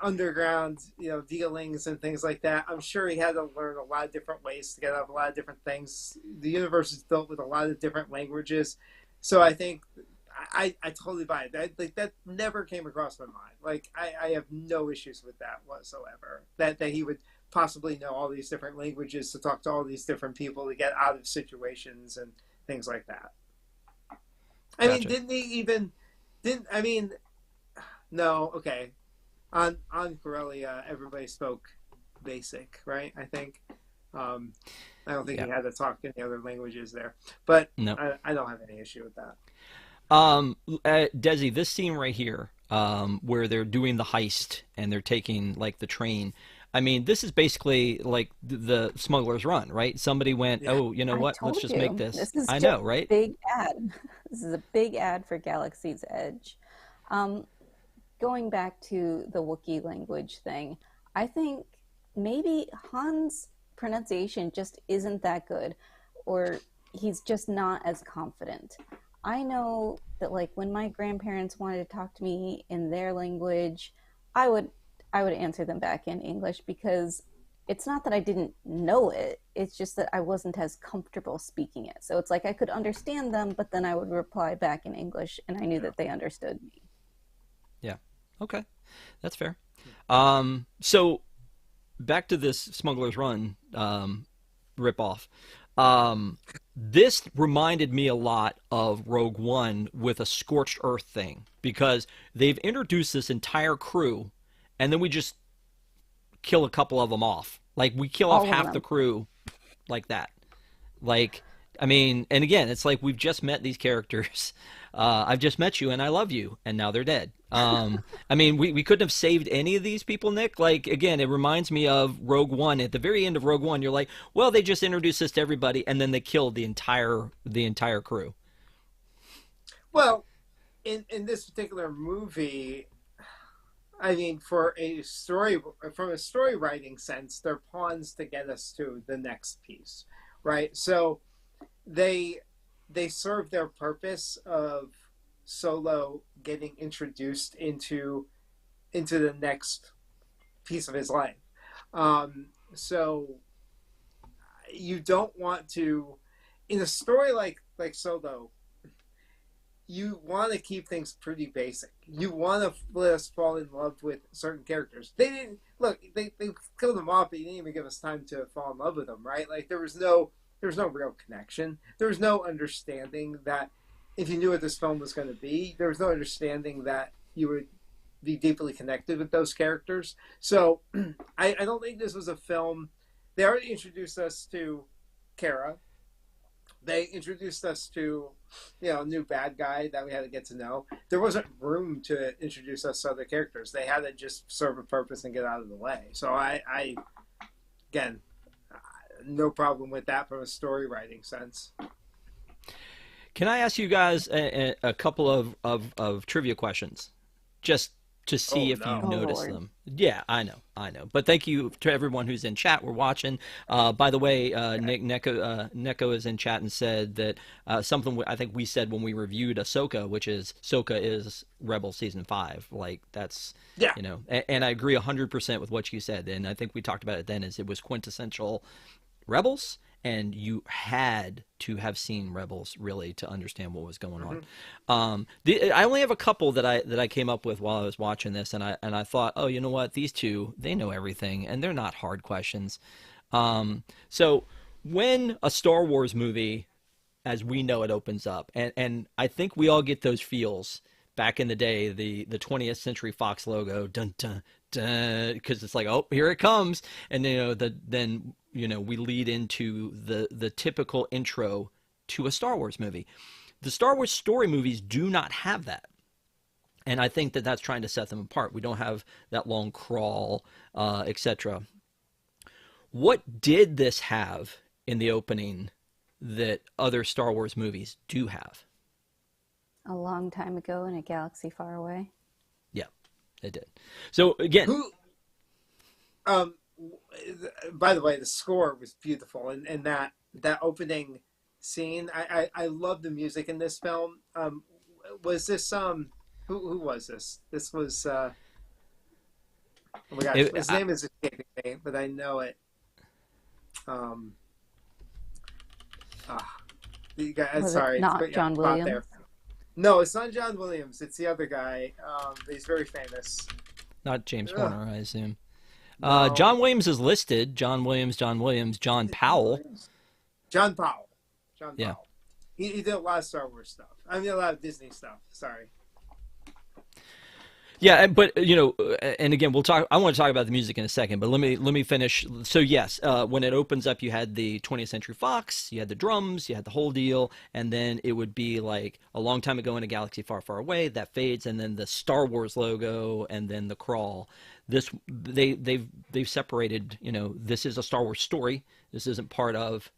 underground dealings and things like that. I'm sure he had to learn a lot of different ways to get out of a lot of different things. The universe is built with a lot of different languages, so I think I totally buy it. That never came across my mind. Like I have no issues with that whatsoever. That he would possibly know all these different languages to talk to all these different people to get out of situations and things like that. I mean, Gotcha. didn't he even? Didn't I mean? No, okay. On Corellia, everybody spoke basic, right? I think. Um, I don't think Yeah. he had to talk any other languages there, but No. I don't have any issue with that. Desi, this scene right here, where they're doing the heist and they're taking like the train. I mean, this is basically like the smuggler's run, right? Somebody went, Yeah. "Oh, you know I what? Let's told just make you. this." This is I just know, a right? big ad. This is a big ad for Galaxy's Edge. Um, Going back to the Wookiee language thing, I think maybe Han's pronunciation just isn't that good, or he's just not as confident. I know that, like, when my grandparents wanted to talk to me in their language, I would I would answer them back in English because it's not that I didn't know it. It's just that I wasn't as comfortable speaking it. So it's like I could understand them, but then I would reply back in English, and I knew that they understood me. Yeah. Okay. That's fair. So back to this Smuggler's Run ripoff. This reminded me a lot of Rogue One with a scorched earth thing because they've introduced this entire crew, and then we just kill a couple of them off. Like we kill off All of half the them. crew like that. Like, I mean, and again, it's like we've just met these characters. I've just met you and I love you, and now they're dead. I mean, we couldn't have saved any of these people, Nick. Like, again, it reminds me of Rogue One. At the very end of Rogue One, you're like, well, they just introduced this to everybody, and then they killed the entire crew. Well, in this particular movie, I mean, for a story from a story writing sense, they're pawns to get us to the next piece, right? So they serve their purpose of Solo getting introduced into the next piece of his life. So you don't want to, in a story like Solo, you want to keep things pretty basic. You want to let us fall in love with certain characters. They didn't look. They killed them off, but you didn't even give us time to fall in love with them, right? Like there was no real connection. There was no understanding that if you knew what this film was going to be, there was no understanding that you would be deeply connected with those characters. So I don't think this was a film. They already introduced us to Qi'ra. They introduced us to, a new bad guy that we had to get to know. There wasn't room to introduce us to other characters. They had to just serve a purpose and get out of the way. So I again, no problem with that from a story writing sense. Can I ask you guys a couple of trivia questions, just to see Oh if you no. Oh notice Lord. them? Yeah, I know. But thank you to everyone who's in chat. We're watching. By the way, Nick Neko is in chat and said that something I think we said when we reviewed Ahsoka, which is Ahsoka is Rebel season 5. Like that's Yeah. and I agree 100% with what you said. And I think we talked about it then. Is it was quintessential Rebels, and you had to have seen Rebels really to understand what was going on. Mm-hmm. I only have a couple that I came up with while I was watching this, and I thought, oh, you know what? These two, they know everything, and they're not hard questions. So when a Star Wars movie, as we know it, opens up, and I think we all get those feels back in the day, the 20th Century Fox logo, dun dun dun, because it's like, oh, here it comes, and then we lead into the typical intro to a Star Wars movie. The Star Wars story movies do not have that. And I think that that's trying to set them apart. We don't have that long crawl, etc. What did this have in the opening that other Star Wars movies do have? A long time ago in a galaxy far away. Yeah, it did. So again, Who? Um. By the way, the score was beautiful, and that opening scene. I love the music in this film. Was this who was this? This was oh my gosh, his name is escaping me, but I know it. Um. Ah, you guys, Was sorry, it not but, John caught Williams? there. No, it's not John Williams. It's the other guy. He's very famous. not James Ugh, Horner, I assume. no. John Williams is listed. John Williams, John Is it John Powell. Williams? John Powell. John Yeah. Powell. He did a lot of Star Wars stuff. I mean, a lot of Disney stuff. Sorry. Yeah, but and again, we'll talk. I want to talk about the music in a second, but let me finish. So yes, when it opens up, you had the 20th Century Fox, you had the drums, you had the whole deal, and then it would be like a long time ago in a galaxy far, far away. That fades, and then the Star Wars logo, and then the crawl. They've separated. This is a Star Wars story. This isn't part of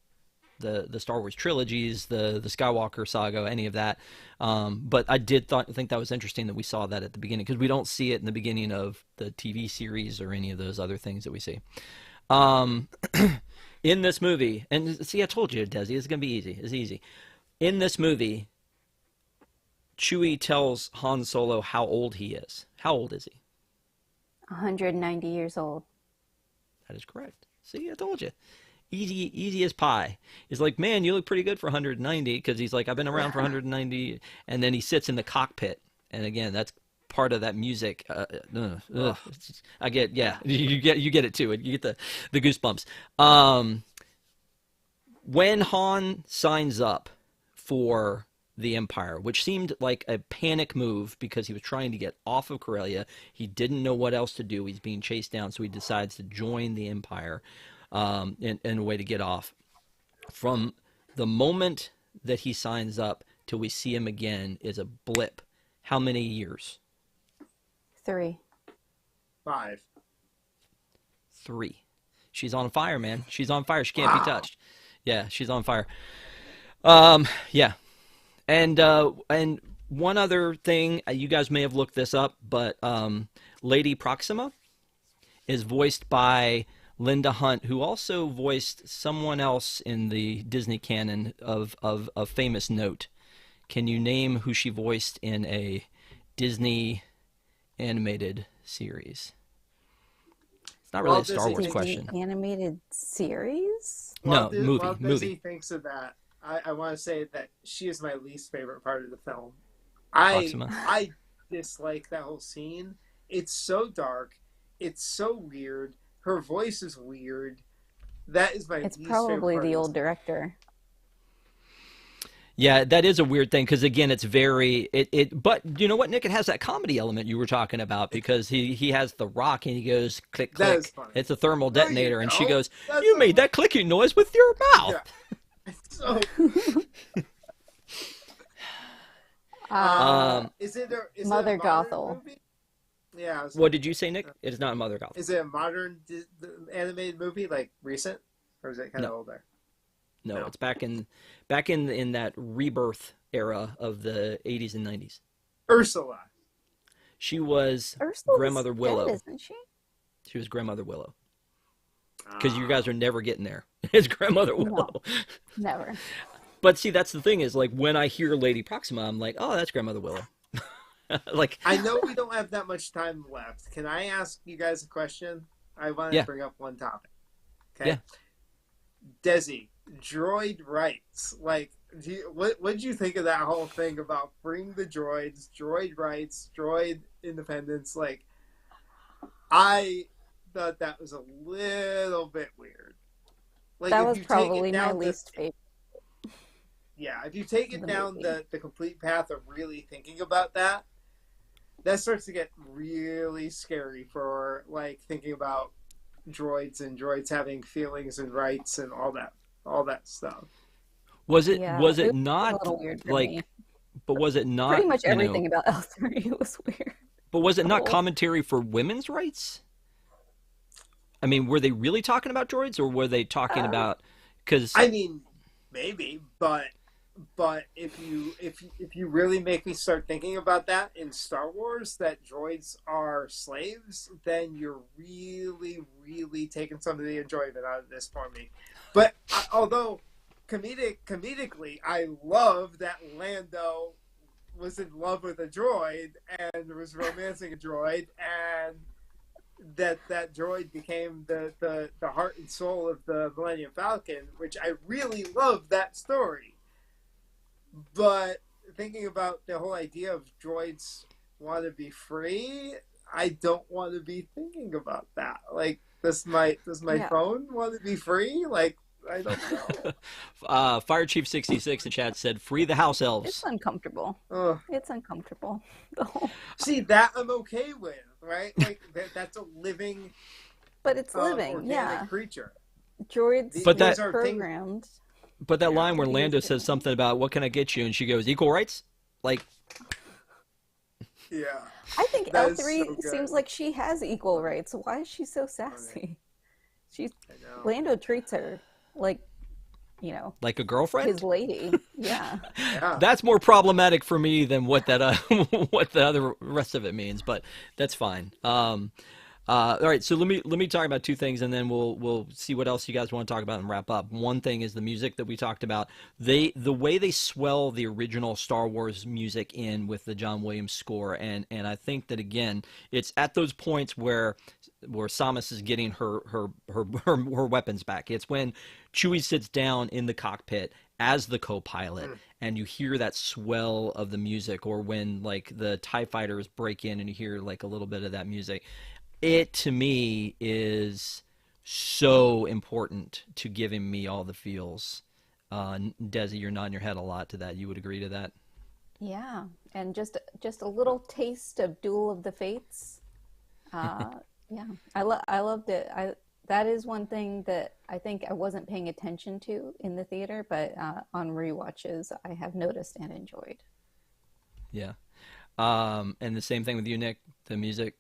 the Star Wars trilogies, the Skywalker saga, any of that. But I did think that was interesting that we saw that at the beginning, because we don't see it in the beginning of the TV series or any of those other things that we see. In this movie, and see, I told you, Desi, it's gonna be easy. It's easy. In this movie, Chewie tells Han Solo how old he is. How old is he? 190 years old. That is correct. See, I told you. Easy as pie. He's like, man, you look pretty good for 190, because he's like, I've been around for 190, and then he sits in the cockpit, and again, that's part of that music. I get, yeah, you get it too. You get the goosebumps. When Han signs up for the Empire, which seemed like a panic move because he was trying to get off of Corellia, he didn't know what else to do. He's being chased down, so he decides to join the Empire. In a way to get off. From the moment that he signs up till we see him again is a blip. How many years? 3. 5. 3. She's on fire, man. She's on fire. She can't be touched. Yeah, she's on fire. Yeah. And one other thing, you guys may have looked this up, but Lady Proxima is voiced by Linda Hunt, who also voiced someone else in the Disney canon of famous note. Can you name who she voiced in a Disney animated series? It's not really a Star Wars question. Animated series? No, movie. While Dizzy thinks of that, I want to say that she is my least favorite part of the film. I dislike that whole scene. It's so dark. It's so weird. Her voice is weird. That is my least favorite part. It's probably the old director. Yeah, that is a weird thing because again, it's very But you know what, Nick? It has that comedy element you were talking about because he has the rock and he goes click click. It's a thermal detonator, and she goes, "You made that clicking noise with your mouth." Yeah. So, is it Mother Gothel? Movie? Yeah. What did you say, Nick? It is not Mother Gothel. Is it a modern animated movie, like recent, or is it kind of older? No, it's back in that rebirth era of the 80s and 90s. Ursula. She was Grandmother Willow. Dead, isn't she? She was Grandmother Willow. Because you guys are never getting there. It's Grandmother Willow. No, never. But see, that's the thing is, like, when I hear Lady Proxima, I'm like, oh, that's Grandmother Willow. Like, I know we don't have that much time left. Can I ask you guys a question? I want to bring up one topic. Okay. Yeah. Desi, droid rights. Like, what did you think of that whole thing about freeing the droids, droid rights, droid independence? Like, I thought that was a little bit weird. Like, that was probably my least favorite. Yeah, if you take it down the complete path of really thinking about that, that starts to get really scary for, like, thinking about droids and droids having feelings and rights and all that stuff. Was it not a little weird for like me. But was it not pretty much everything about L3 was weird? But was it not commentary for women's rights? I mean, were they really talking about droids, or were they talking about? Because I mean, maybe, but if you really make me start thinking about that in Star Wars, that droids are slaves, then you're really taking some of the enjoyment out of this for me. But although comedically, I love that Lando was in love with a droid and was romancing a droid, and that droid became the heart and soul of the Millennium Falcon, which I really love that story. But thinking about the whole idea of droids want to be free, I don't want to be thinking about that. Like, does my phone want to be free? Like, I don't know. Fire Chief 66 in chat said, "Free the house elves." It's uncomfortable. It's uncomfortable. See, that I'm okay with, right? Like, that's a living, but it's living, yeah, creature. Droids, but that are programmed. But that line where Lando says something about "What can I get you?" and she goes, "Equal rights," like. Yeah. I think L3 seems like she has equal rights. Why is she so sassy? Lando treats her like, like a girlfriend, his lady. Yeah. That's more problematic for me than what that what the other rest of it means, but that's fine. All right, so let me talk about two things, and then we'll see what else you guys want to talk about and wrap up. One thing is the music that we talked about. The way they swell the original Star Wars music in with the John Williams score, and I think that again, it's at those points where Samus is getting her weapons back. It's when Chewie sits down in the cockpit as the co-pilot, and you hear that swell of the music, or when like the TIE fighters break in and you hear like a little bit of that music. It, to me, is so important to giving me all the feels. Desi, you're nodding your head a lot to that. You would agree to that? Yeah, and just a little taste of Duel of the Fates. Yeah, I loved it. That is one thing that I think I wasn't paying attention to in the theater, but on rewatches I have noticed and enjoyed. Yeah. And the same thing with you, Nick, the music.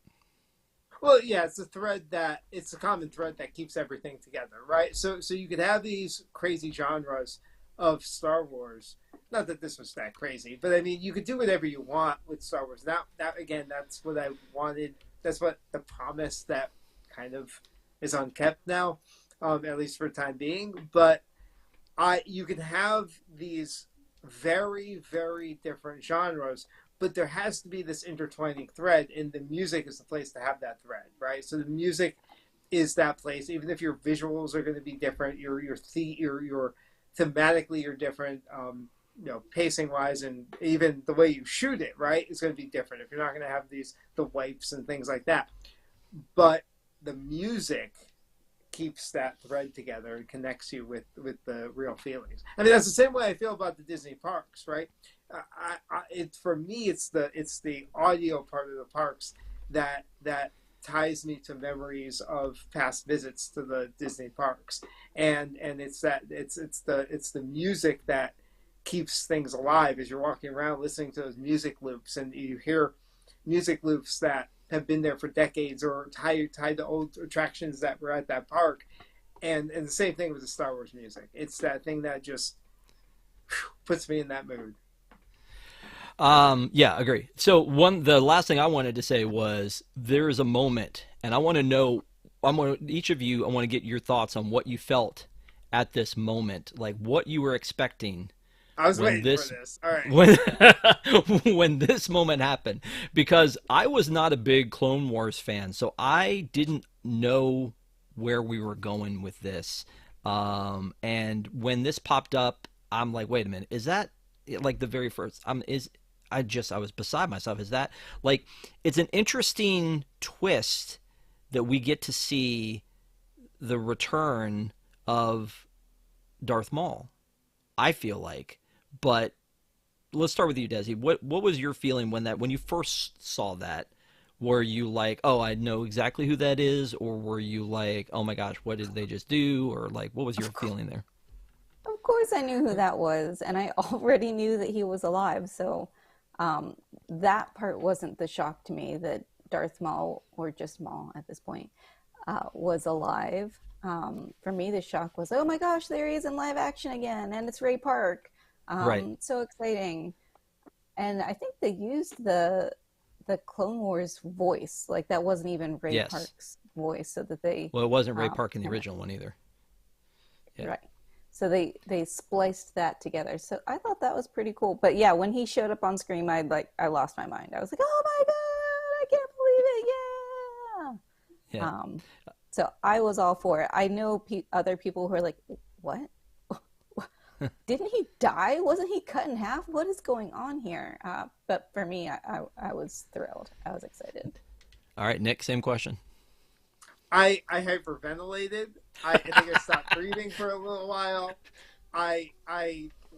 Well, yeah, it's a common thread that keeps everything together, right? So you could have these crazy genres of Star Wars. Not that this was that crazy, but I mean, you could do whatever you want with Star Wars. That again, that's what I wanted. That's what the promise that kind of is unkept now, at least for the time being. But you can have these very, very different genres, but there has to be this intertwining thread, and the music is the place to have that thread, right? So the music is that place, even if your visuals are going to be different, your thematically you're different, pacing wise, and even the way you shoot it, right, is going to be different if you're not going to have the wipes and things like that. But the music keeps that thread together and connects you with the real feelings. I mean, that's the same way I feel about the Disney parks, right? For me, it's the audio part of the parks that ties me to memories of past visits to the Disney parks, and it's the music that keeps things alive as you're walking around listening to those music loops, and you hear music loops that have been there for decades or tied to old attractions that were at that park, and the same thing with the Star Wars music. It's that thing that just puts me in that mood. Yeah, agree. So the last thing I wanted to say was there is a moment, and I want to know, each of you, I want to get your thoughts on what you felt at this moment, like what you were expecting. I was waiting for this. All right. When this moment happened, because I was not a big Clone Wars fan, so I didn't know where we were going with this. And when this popped up, I'm like, wait a minute, is that like the very first? I was beside myself. Is that like, it's an interesting twist that we get to see the return of Darth Maul, I feel like. But let's start with you, Desi. What was your feeling when you first saw that? Were you like, oh, I know exactly who that is? Or were you like, oh my gosh, what did they just do? Or like, what was your feeling there? Of course I knew who that was, and I already knew that he was alive, so that part wasn't the shock to me, that Darth Maul, or just Maul at this point, was alive. For me, the shock was, oh my gosh, there he is in live action again, and it's Ray Park. Right. So exciting. And I think they used the Clone Wars voice, like that wasn't even Ray Park's voice, so that they... Well, it wasn't Ray Park in the original one either. Yeah. Right. So they spliced that together. So I thought that was pretty cool. But yeah, when he showed up on screen, I lost my mind. I was like, oh my God, I can't believe it. Yeah. So I was all for it. I know other people who are like, what? Didn't he die? Wasn't he cut in half? What is going on here? But for me, I was thrilled. I was excited. All right, Nick, same question. I hyperventilated. I think I stopped breathing for a little while. I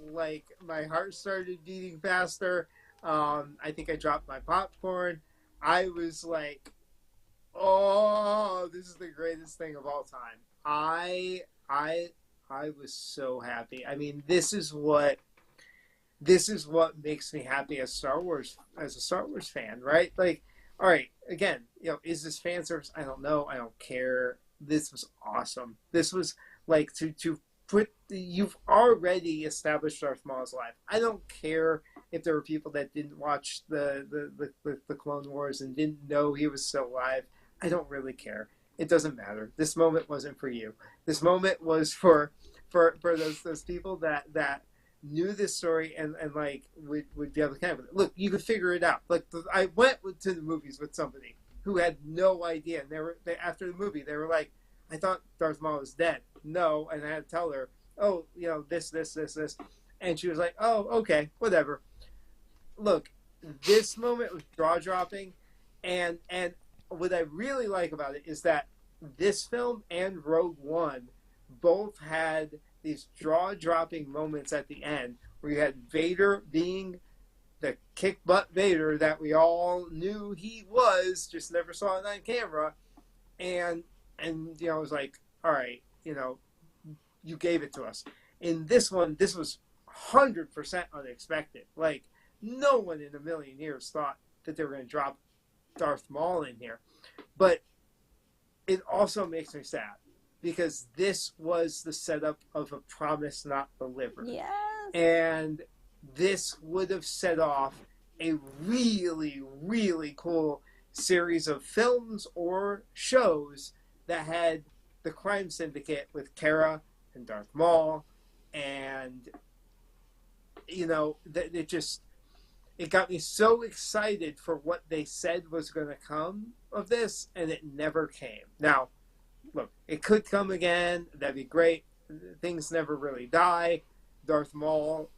like, my heart started beating faster. I think I dropped my popcorn. I was like, oh, this is the greatest thing of all time. I was so happy. I mean, this is what makes me happy as a Star Wars fan, right? Like, all right, again, is this fan service? I don't know. I don't care. This was awesome. This was like to put you've already established Darth Maul's life. I don't care if there were people that didn't watch the Clone Wars and didn't know he was still alive. I don't really care. It doesn't matter. This moment wasn't for you. This moment was for those people that knew this story and like would be able to connect with it. Look, you could figure it out. Like I went to the movies with somebody who had no idea, and after the movie they were like, I thought Darth Maul was dead. No, and I had to tell her, oh, you know, this, and she was like, oh, okay, whatever. Look, this moment was jaw dropping, and what I really like about it is that this film and Rogue One both had these jaw dropping moments at the end where you had Vader being the kick butt Vader that we all knew he was, just never saw it on camera, and you know, it was like, all right, you know, you gave it to us. In this one, this was 100% unexpected. Like, no one in a million years thought that they were going to drop Darth Maul in here. But it also makes me sad because this was the setup of a promise not delivered. Yes. And this would have set off a really, really cool series of films or shows that had the crime syndicate with Qi'ra and Darth Maul, and you know, it got me so excited for what they said was going to come of this, and it never came. Now, look, it could come again. That'd be great. Things never really die. Darth Maul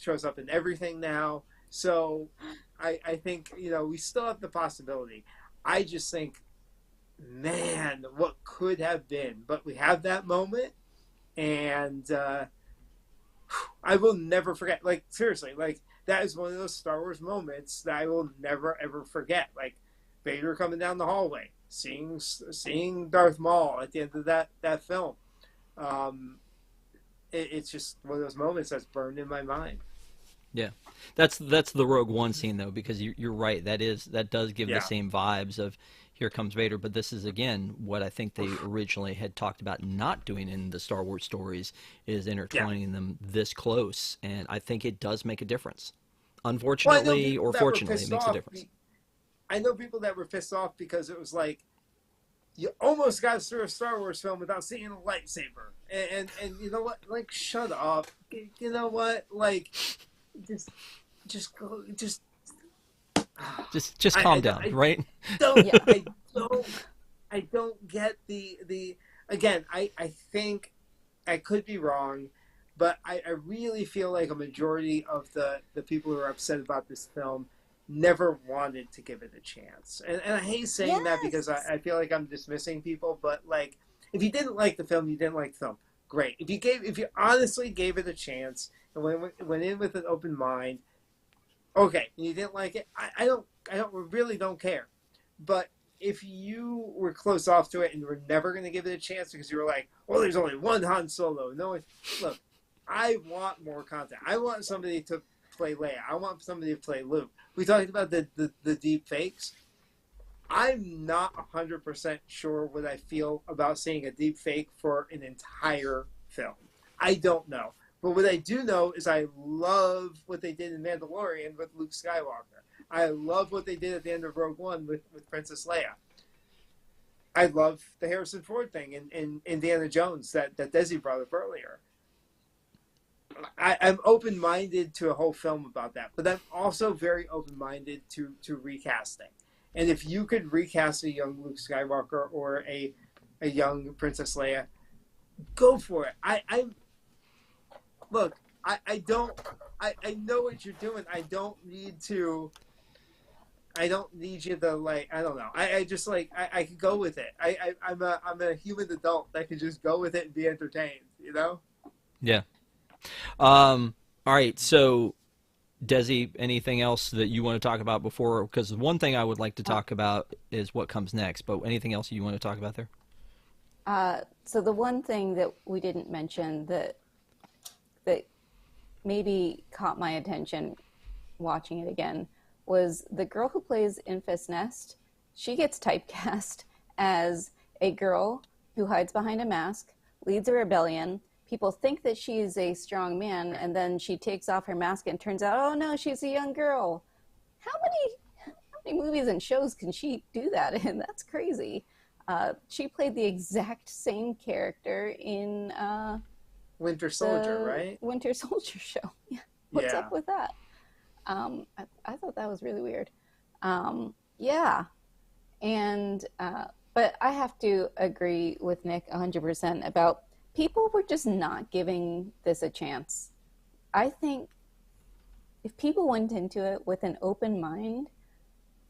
shows up in everything now, so I think, you know, we still have the possibility. I just think, man, what could have been, but we have that moment, and I will never forget. Like, seriously, like, that is one of those Star Wars moments that I will never ever forget. Like, Vader coming down the hallway, seeing Darth Maul at the end of that film. It's just one of those moments that's burned in my mind. Yeah, that's the Rogue One scene though, because you're right. That does give the same vibes of here comes Vader, but this is again what I think they originally had talked about not doing in the Star Wars stories, is intertwining them this close, and I think it does make a difference. Unfortunately or fortunately, it makes a difference. I know people that were pissed off because it was like, you almost got through a Star Wars film without seeing a lightsaber, and you know what? Like, shut up. You know what? Like, just calm down, right? I don't get the again. I think I could be wrong, but I really feel like a majority of the people who are upset about this film never wanted to give it a chance. And I hate saying that because I feel like I'm dismissing people, but like, if you didn't like the film, you didn't like the film. Great. If you honestly gave it a chance and went in with an open mind, okay, and you didn't like it, I really don't care. But if you were close off to it and you were never going to give it a chance because you were like, well, there's only one Han Solo. No, look, I want more content. I want somebody to play Leia. I want somebody to play Luke. We talked about the deep fakes. I'm not 100% sure what I feel about seeing a deep fake for an entire film. I don't know. But what I do know is I love what they did in Mandalorian with Luke Skywalker. I love what they did at the end of Rogue One with Princess Leia. I love the Harrison Ford thing in Indiana Jones that Desi brought up earlier. I'm open-minded to a whole film about that, but I'm also very open-minded to recasting. And if you could recast a young Luke Skywalker or a young Princess Leia, go for it. I know what you're doing. I don't need you to, like, I don't know. I just, like, I could go with it. I'm a human adult that can just go with it and be entertained, you know? Yeah. All right, so Desi, anything else that you want to talk about before? Because one thing I would like to talk about is what comes next, but anything else you want to talk about there? So the one thing that we didn't mention that maybe caught my attention watching it again was the girl who plays Enfys Nest. She gets typecast as a girl who hides behind a mask, leads a rebellion. People think that she's a strong man, and then she takes off her mask and turns out, oh no, she's a young girl. How many movies and shows can she do that in? That's crazy. She played the exact same character in Winter Soldier, the right? Winter Soldier show. Yeah. What's Yeah. up with that? I thought that was really weird. Yeah. And, but I have to agree with Nick 100% about people were just not giving this a chance. I think if people went into it with an open mind,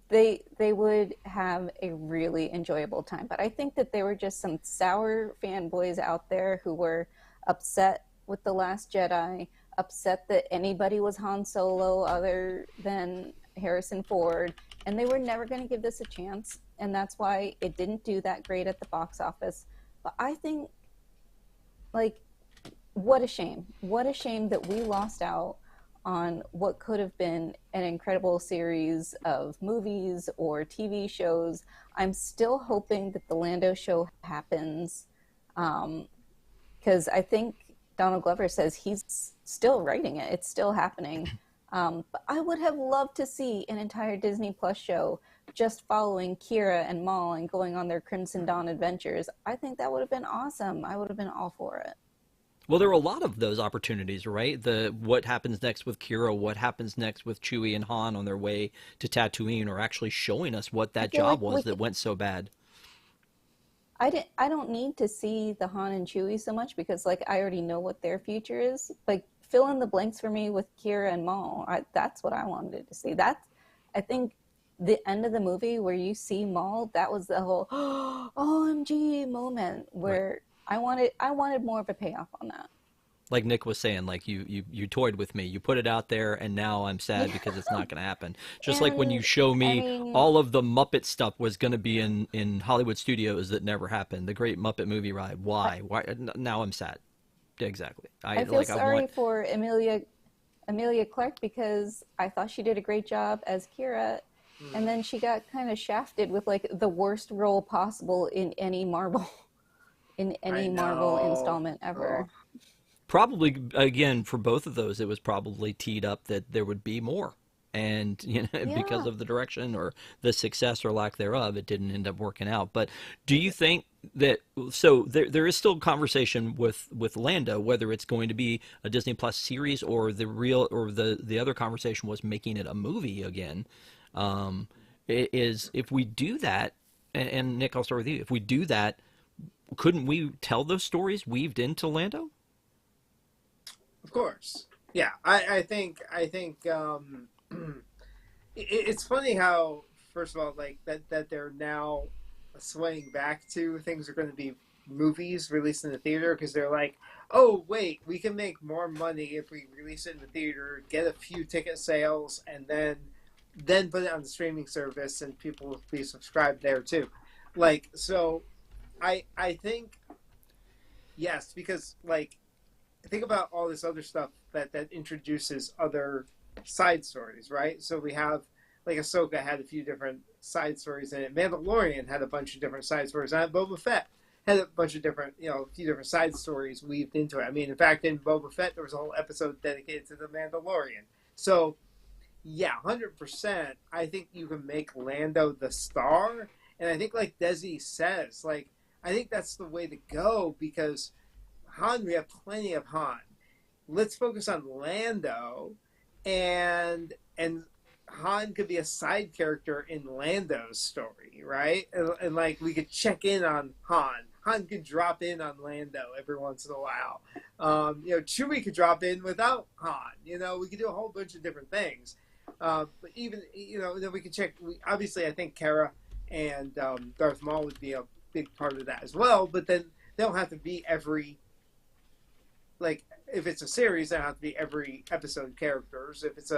they would have a really enjoyable time. But I think that there were just some sour fanboys out there who were upset with The Last Jedi, upset that anybody was Han Solo other than Harrison Ford, and they were never going to give this a chance. And that's why it didn't do that great at the box office. But I think, like, what a shame. What a shame that we lost out on what could have been an incredible series of movies or TV shows. I'm still hoping that the Lando show happens, because I think Donald Glover says he's still writing it. It's still happening. But I would have loved to see an entire Disney Plus show just following Qi'ra and Maul and going on their Crimson Dawn adventures. I think that would have been awesome. I would have been all for it. Well, there were a lot of those opportunities, right? The what happens next with Qi'ra, what happens next with Chewie and Han on their way to Tatooine, or actually showing us what that job was that went so bad. I don't need to see the Han and Chewie so much because like I already know what their future is. Like fill in the blanks for me with Qi'ra and Maul. That's what I wanted to see. That's I think the end of the movie where you see Maul, that was the whole OMG moment where right. I wanted more of a payoff on that. Like Nick was saying, like you toyed with me. You put it out there, and now I'm sad because it's not going to happen. Just like when you show me all of the Muppet stuff was going to be in Hollywood studios that never happened. The Great Muppet Movie Ride. Why? Now I'm sad. Exactly. I feel sorry for Emilia Clarke because I thought she did a great job as Qi'ra, and then she got kind of shafted with like the worst role possible in any Marvel installment ever. Oh. Probably, again, for both of those, it was probably teed up that there would be more. And, because of the direction or the success or lack thereof, it didn't end up working out. But do you think that, so there is still conversation with Lando, whether it's going to be a Disney Plus series or the other conversation was making it a movie again, is if we do that, and Nick, I'll start with you, if we do that, couldn't we tell those stories weaved into Lando? Of course. Yeah, I think it's funny how, first of all, like that they're now swaying back to things are going to be movies released in the theater because they're like, oh wait, we can make more money if we release it in the theater, get a few ticket sales, and then put it on the streaming service and people will be subscribed there too. Like, so I think yes, because like think about all this other stuff that introduces other side stories, right? So we have, like, Ahsoka had a few different side stories in it. Mandalorian had a bunch of different side stories. And Boba Fett had a bunch of different, a few different side stories weaved into it. I mean, in fact, in Boba Fett, there was a whole episode dedicated to the Mandalorian. So, yeah, 100%, I think you can make Lando the star. And I think, like Desi says, like, I think that's the way to go because Han, we have plenty of Han. Let's focus on Lando, and Han could be a side character in Lando's story, right? And like we could check in on Han. Han could drop in on Lando every once in a while. Chewie could drop in without Han. We could do a whole bunch of different things. But even then we could check. Obviously, I think Qi'ra and Darth Maul would be a big part of that as well. But then they don't have to be every. Like if it's a series, they don't have to be every episode characters. If it's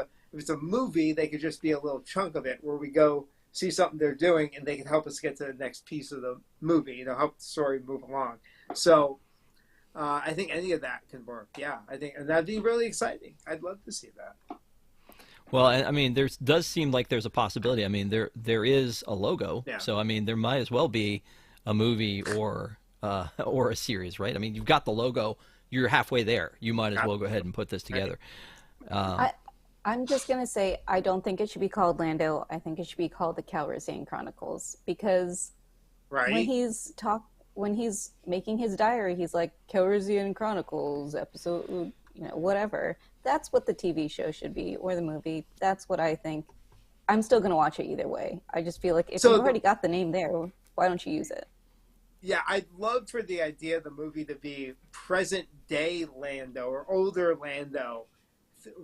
a movie, they could just be a little chunk of it where we go see something they're doing and they can help us get to the next piece of the movie, help the story move along. So I think any of that can work. Yeah, I think, and that'd be really exciting. I'd love to see that. Well, I mean, there does seem like there's a possibility. I mean, there is a logo, yeah. So I mean, there might as well be a movie or a series, right? I mean, you've got the logo. You're halfway there. You might as well go ahead and put this together. I I'm just gonna say I don't think it should be called Lando. I think it should be called the Calrissian Chronicles because when Right? when he's making his diary, he's like Calrissian Chronicles episode, whatever. That's what the TV show should be or the movie. That's what I think. I'm still gonna watch it either way. I just feel like if you've So already got the name there, why don't you use it? yeah, I'd love for the idea of the movie to be present day Lando or older Lando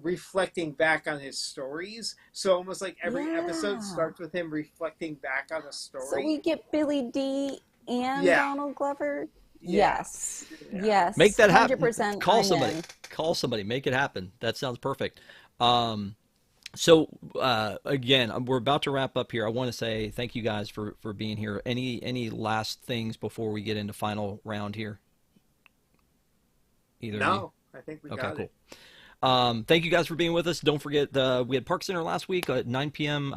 reflecting back on his stories. So almost like every episode Yeah. starts with him reflecting back on a So story. we get Billy D and Yeah. Donald Glover. Yeah. Yes, Yeah. Make yes, that happen. 100%. Call I'm somebody. in. Call somebody. Make it happen. That sounds perfect. So again, we're about to wrap up here. I want to say thank you guys for being here. Any last things before we get into final round here? Either of you? No, I think we Okay, got cool. it. Thank you guys for being with us. Don't forget, we had Park Center last week at 9 p.m.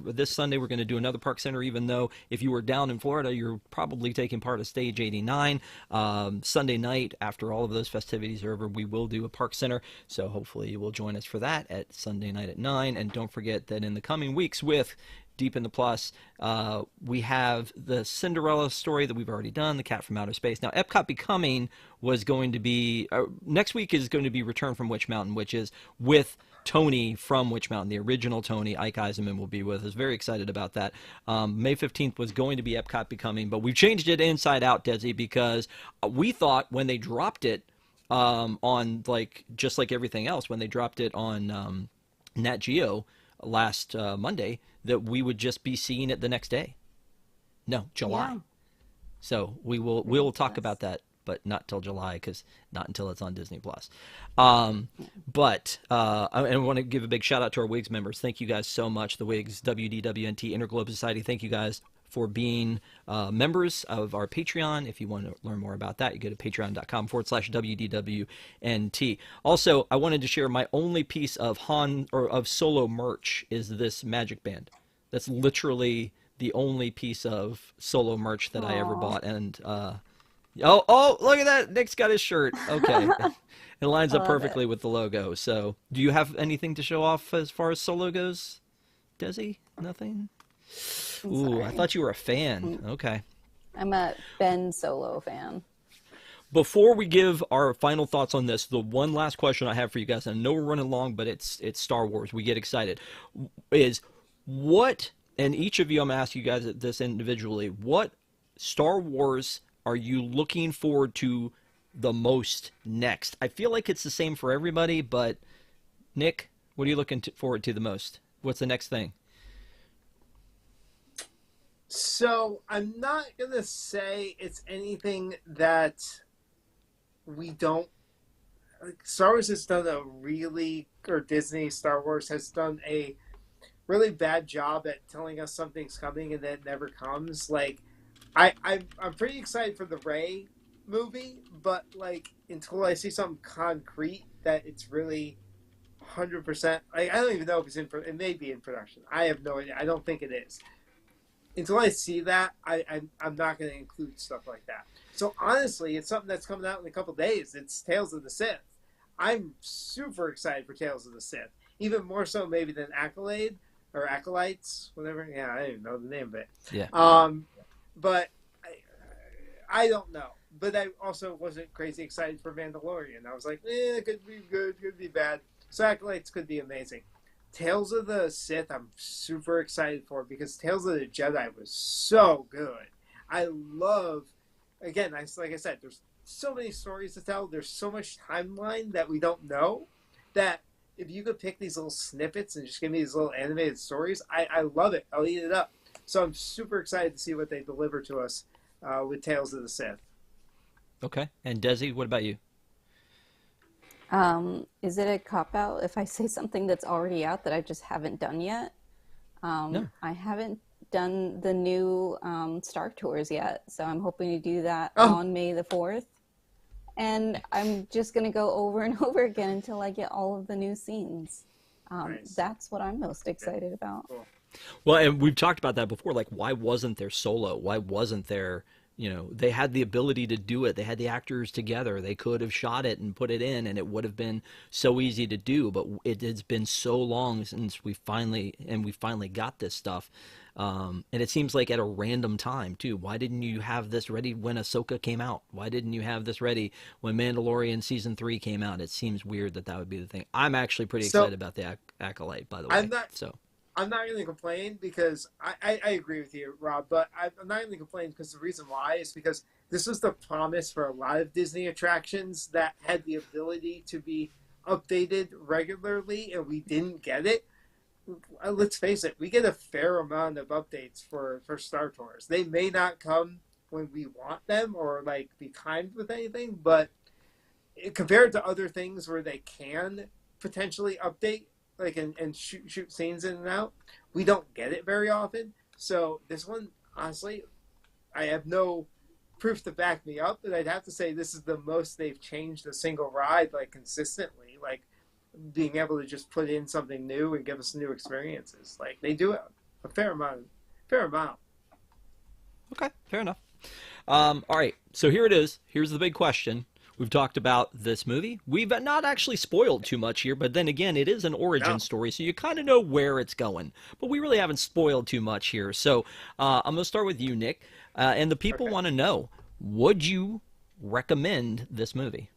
This Sunday, we're going to do another Park Center, even though if you were down in Florida, you're probably taking part of Stage 89. Sunday night, after all of those festivities are over, we will do a Park Center. So hopefully you will join us for that at Sunday night at 9. And don't forget that in the coming weeks with Deep in the Plus, we have the Cinderella story that we've already done, The Cat from Outer Space. Now, Epcot Becoming was going to be, next week is going to be Return from Witch Mountain, which is with Tony from Witch Mountain. The original Tony, Ike Eisenman, will be with us. Very excited about that. May 15th was going to be Epcot Becoming, but we've changed it inside out, Desi, because we thought when they dropped it on, like, just like everything else, when they dropped it on Nat Geo last Monday, that we would just be seeing it the next day. No, July. Yeah. So we'll talk about that, but not till July, because not until it's on Disney Plus. But I want to give a big shout out to our WIGS members. Thank you guys so much. The WIGS, WDWNT, Interglobe Society. Thank you guys for being members of our Patreon. If you want to learn more about that, you go to patreon.com/WDWNT. Also, I wanted to share my only piece of of solo merch is this Magic Band. That's literally the only piece of solo merch that I ever Aw. bought. And oh, look at that! Nick's got his shirt. Okay, it lines I up love perfectly it. with the logo. So, do you have anything to show off as far as solo goes, Desi? Nothing. I'm Ooh, I sorry. thought you were a fan. Okay. I'm a Ben Solo fan. Before we give our final thoughts on this, the one last question I have for you guys, and I know we're running long, but it's Star Wars. We get excited. Is what, and each of you, I'm going to ask you guys this individually, what Star Wars are you looking forward to the most next? I feel like it's the same for everybody, but Nick, what are you looking forward to the most? What's the next thing? So I'm not gonna say it's anything that we don't. Like, Star Wars has done a really, or Disney Star Wars has done a really bad job at telling us something's coming and then it never comes. Like, I'm pretty excited for the Rey movie, but like until I see something concrete that it's really 100%. Like, I don't even know if it's in. It may be in production. I have no idea. I don't think it is. Until I see that, I'm not going to include stuff like that. So honestly, it's something that's coming out in a couple days. It's Tales of the Sith. I'm super excited for Tales of the Sith, even more so maybe than Accolade or Acolytes, whatever. Yeah, I don't even know the name of it. Yeah. But I don't know. But I also wasn't crazy excited for Mandalorian. I was like, it could be good, could be bad. So Acolytes could be amazing. Tales of the Sith, I'm super excited for because Tales of the Jedi was so good. I love, again, like I said, there's so many stories to tell. There's so much timeline that we don't know that if you could pick these little snippets and just give me these little animated stories, I love it. I'll eat it up. So I'm super excited to see what they deliver to us with Tales of the Sith. Okay. And Desi, what about you? Is it a cop out if I say something that's already out that I just haven't done yet? No. I haven't done the new Star Tours yet, so I'm hoping to do that Oh. on May the 4th. And I'm just going to go over and over again until I get all of the new scenes. Nice. That's what I'm most excited about. Cool. Well, and we've talked about that before. Like, why wasn't there Solo? Why wasn't there, You know, they had the ability to do it. They had the actors together. They could have shot it and put it in, and it would have been so easy to do. But it has been so long since we finally got this stuff, and it seems like at a random time too. Why didn't you have this ready when Ahsoka came out? Why didn't you have this ready when Mandalorian season 3 came out? It seems weird that would be the thing. I'm actually pretty excited about the Acolyte, by the way. I'm not going to complain because I agree with you, Rob, but I'm not going to complain because the reason why is because this was the promise for a lot of Disney attractions that had the ability to be updated regularly, and we didn't get it. Let's face it, we get a fair amount of updates for Star Tours. They may not come when we want them or like be timed with anything, but compared to other things where they can potentially update, like and shoot scenes in and out, we don't get it very often. So this one, honestly, I have no proof to back me up, but I'd have to say this is the most they've changed a single ride like consistently, like being able to just put in something new and give us new experiences. Like they do a fair amount. Okay, fair enough. All right, so here it is. Here's the big question. We've talked about this movie. We've not actually spoiled too much here, but then again, it is an origin story, so you kind of know where it's going. But we really haven't spoiled too much here. So I'm going to start with you, Nick. And the people want to know, would you recommend this movie?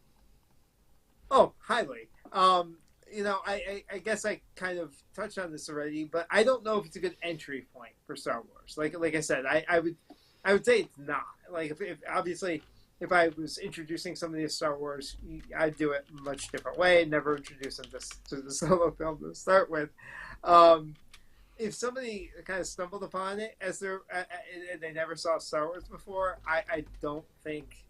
Oh, highly. You know, I guess I kind of touched on this already, but I don't know if it's a good entry point for Star Wars. Like I said, I would say it's not. Like if obviously, if I was introducing somebody to Star Wars, I'd do it a much different way. Never introduce them to the solo film to start with. If somebody kind of stumbled upon it as and they never saw Star Wars before, I don't think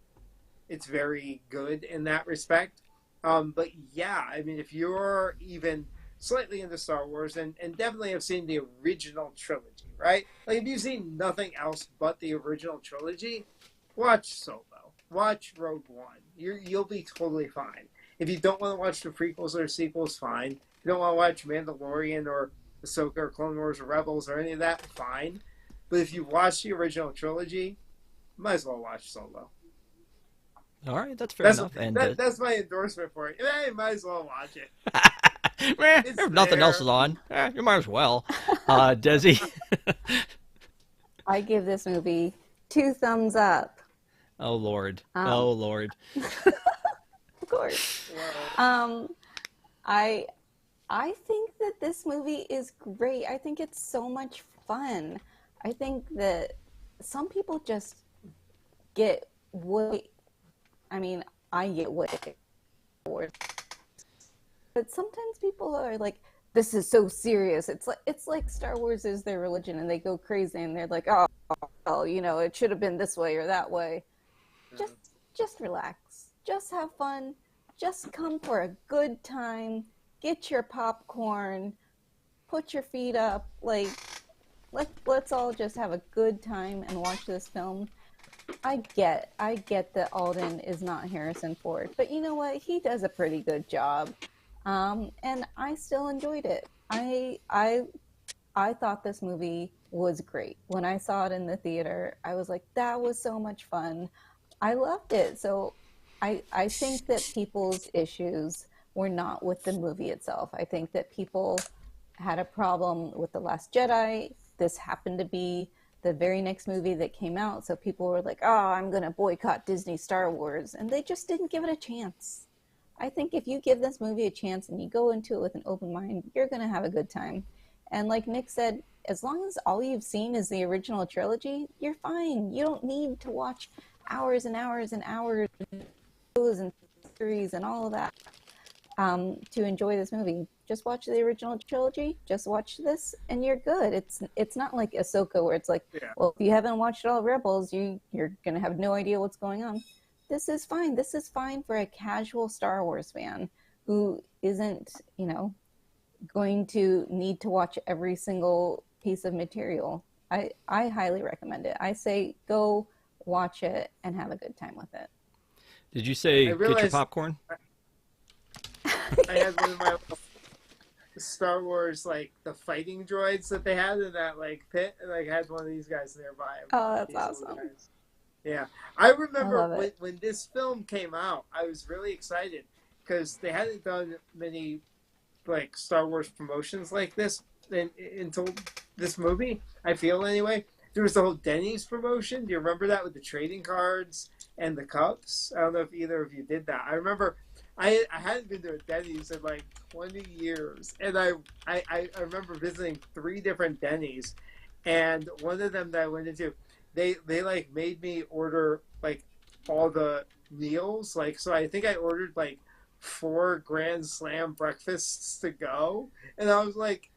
it's very good in that respect. But yeah, I mean, if you're even slightly into Star Wars and definitely have seen the original trilogy, right? Like if you've seen nothing else but the original trilogy, watch Solo. Watch Rogue One. You'll be totally fine. If you don't want to watch the prequels or sequels, fine. If you don't want to watch Mandalorian or Ahsoka or Clone Wars or Rebels or any of that, fine. But if you watch the original trilogy, might as well watch Solo. All right, that's fair enough. And that's my endorsement for it. Hey, might as well watch it. If nothing else is on, you might as well. Desi? I give this movie 2 thumbs up. Oh, Lord. Oh, Lord. Of course. I think that this movie is great. I think it's so much fun. I think that some people just get way... I mean, I get way bored. But sometimes people are like, this is so serious. It's like Star Wars is their religion, and they go crazy, and they're like, oh, well, you know, it should have been this way or that way. Just relax. Just have fun. Just come for a good time. Get your popcorn. Put your feet up. Like, let's all just have a good time and watch this film. I get that Alden is not Harrison Ford, but you know what? He does a pretty good job. And I still enjoyed it. I thought this movie was great. When I saw it in the theater, I was like, that was so much fun. I loved it. So I think that people's issues were not with the movie itself. I think that people had a problem with The Last Jedi. This happened to be the very next movie that came out. So people were like, oh, I'm going to boycott Disney Star Wars. And they just didn't give it a chance. I think if you give this movie a chance and you go into it with an open mind, you're going to have a good time. And like Nick said, as long as all you've seen is the original trilogy, you're fine. You don't need to watch hours and hours and hours and series and all of that to enjoy this movie. Just watch the original trilogy, just watch this, and you're good. It's not like Ahsoka where it's like, well, if you haven't watched all Rebels, you're going to have no idea what's going on. This is fine. This is fine for a casual Star Wars fan who isn't, you know, going to need to watch every single piece of material. I highly recommend it. I say go watch it and have a good time with it. Did you say get your popcorn? I had one of my Star Wars, like the fighting droids that they had in that like pit, and like had one of these guys nearby. Oh, that's awesome. Yeah, I I remember love it. when this film came out, I was really excited because they hadn't done many like Star Wars promotions like this until this movie. I feel anyway. There was the whole Denny's promotion. Do you remember that with the trading cards and the cups? I don't know if either of you did that. I remember I hadn't been to a Denny's in like 20 years, and I remember visiting three different Denny's, and one of them that I went into, they like made me order like all the meals. Like, so I think I ordered like four Grand Slam breakfasts to go, and I was like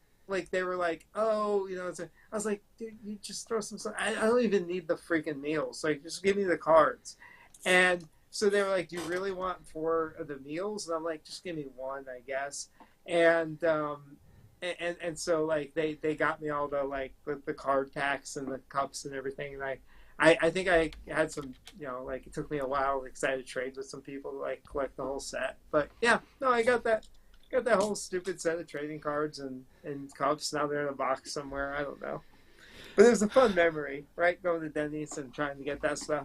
they were like, oh, you know, I was like, dude, you just throw some. I don't even need the freaking meals. Like, just give me the cards. And so they were like, do you really want four of the meals? And I'm like, just give me one, I guess. And and so like they got me all the like the card packs and the cups and everything, and I think I had some, you know, like it took me a while because I had to trade with some people to like collect the whole set. But yeah, no, I got that whole stupid set of trading cards and cups. Now they're in a box somewhere. I don't know. But it was a fun memory, right? Going to Denny's and trying to get that stuff.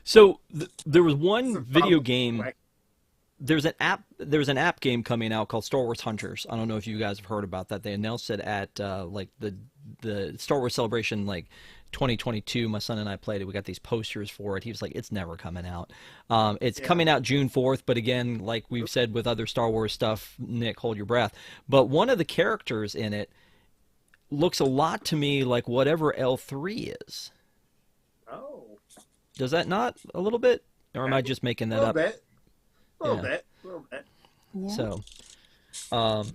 So there was It's one a video problem. game. Like, There's an app game coming out called Star Wars Hunters. I don't know if you guys have heard about that. They announced it at like the Star Wars Celebration like 2022. My son and I played it. We got these posters for it. He was like, "It's never coming out." It's yeah. coming out June 4th. But again, like we've said with other Star Wars stuff, Nick, hold your breath. But one of the characters in it looks a lot to me like whatever L3 is. Oh, Does that not a little bit, or am yeah. I just making A that little up? bit, a little Yeah. bit, a little bit. Yeah. So.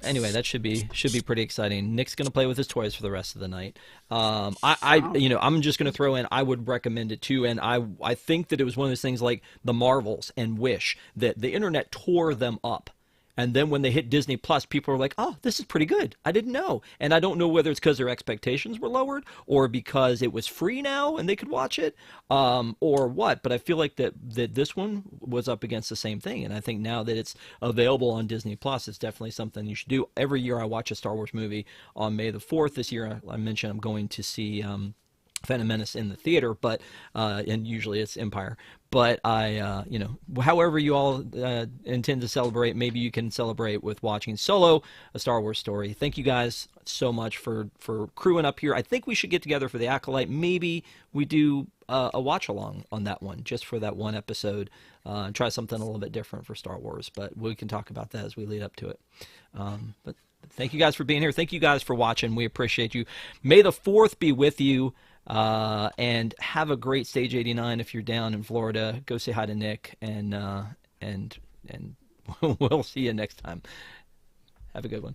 Anyway, that should be pretty exciting. Nick's gonna play with his toys for the rest of the night. Wow. You know, I'm just gonna throw in. I would recommend it too, and I think that it was one of those things like the Marvels and Wish that the internet tore them up. And then when they hit Disney Plus, people are like, "Oh, this is pretty good. I didn't know." And I don't know whether it's because their expectations were lowered or because it was free now and they could watch it, or what. But I feel like that this one was up against the same thing. And I think now that it's available on Disney Plus, it's definitely something you should do. Every year I watch a Star Wars movie on May the 4th. This year I mentioned I'm going to see Phantom Menace in the theater, but and usually it's Empire. But you know, however you all intend to celebrate, maybe you can celebrate with watching Solo, a Star Wars story. Thank you guys so much for crewing up here. I think we should get together for the Acolyte. Maybe we do a watch along on that one, just for that one episode, and try something a little bit different for Star Wars. But we can talk about that as we lead up to it. But thank you guys for being here. Thank you guys for watching. We appreciate you. May the 4th be with you. And have a great Stage 89 if you're down in Florida. Go say hi to Nick, and we'll see you next time. Have a good one.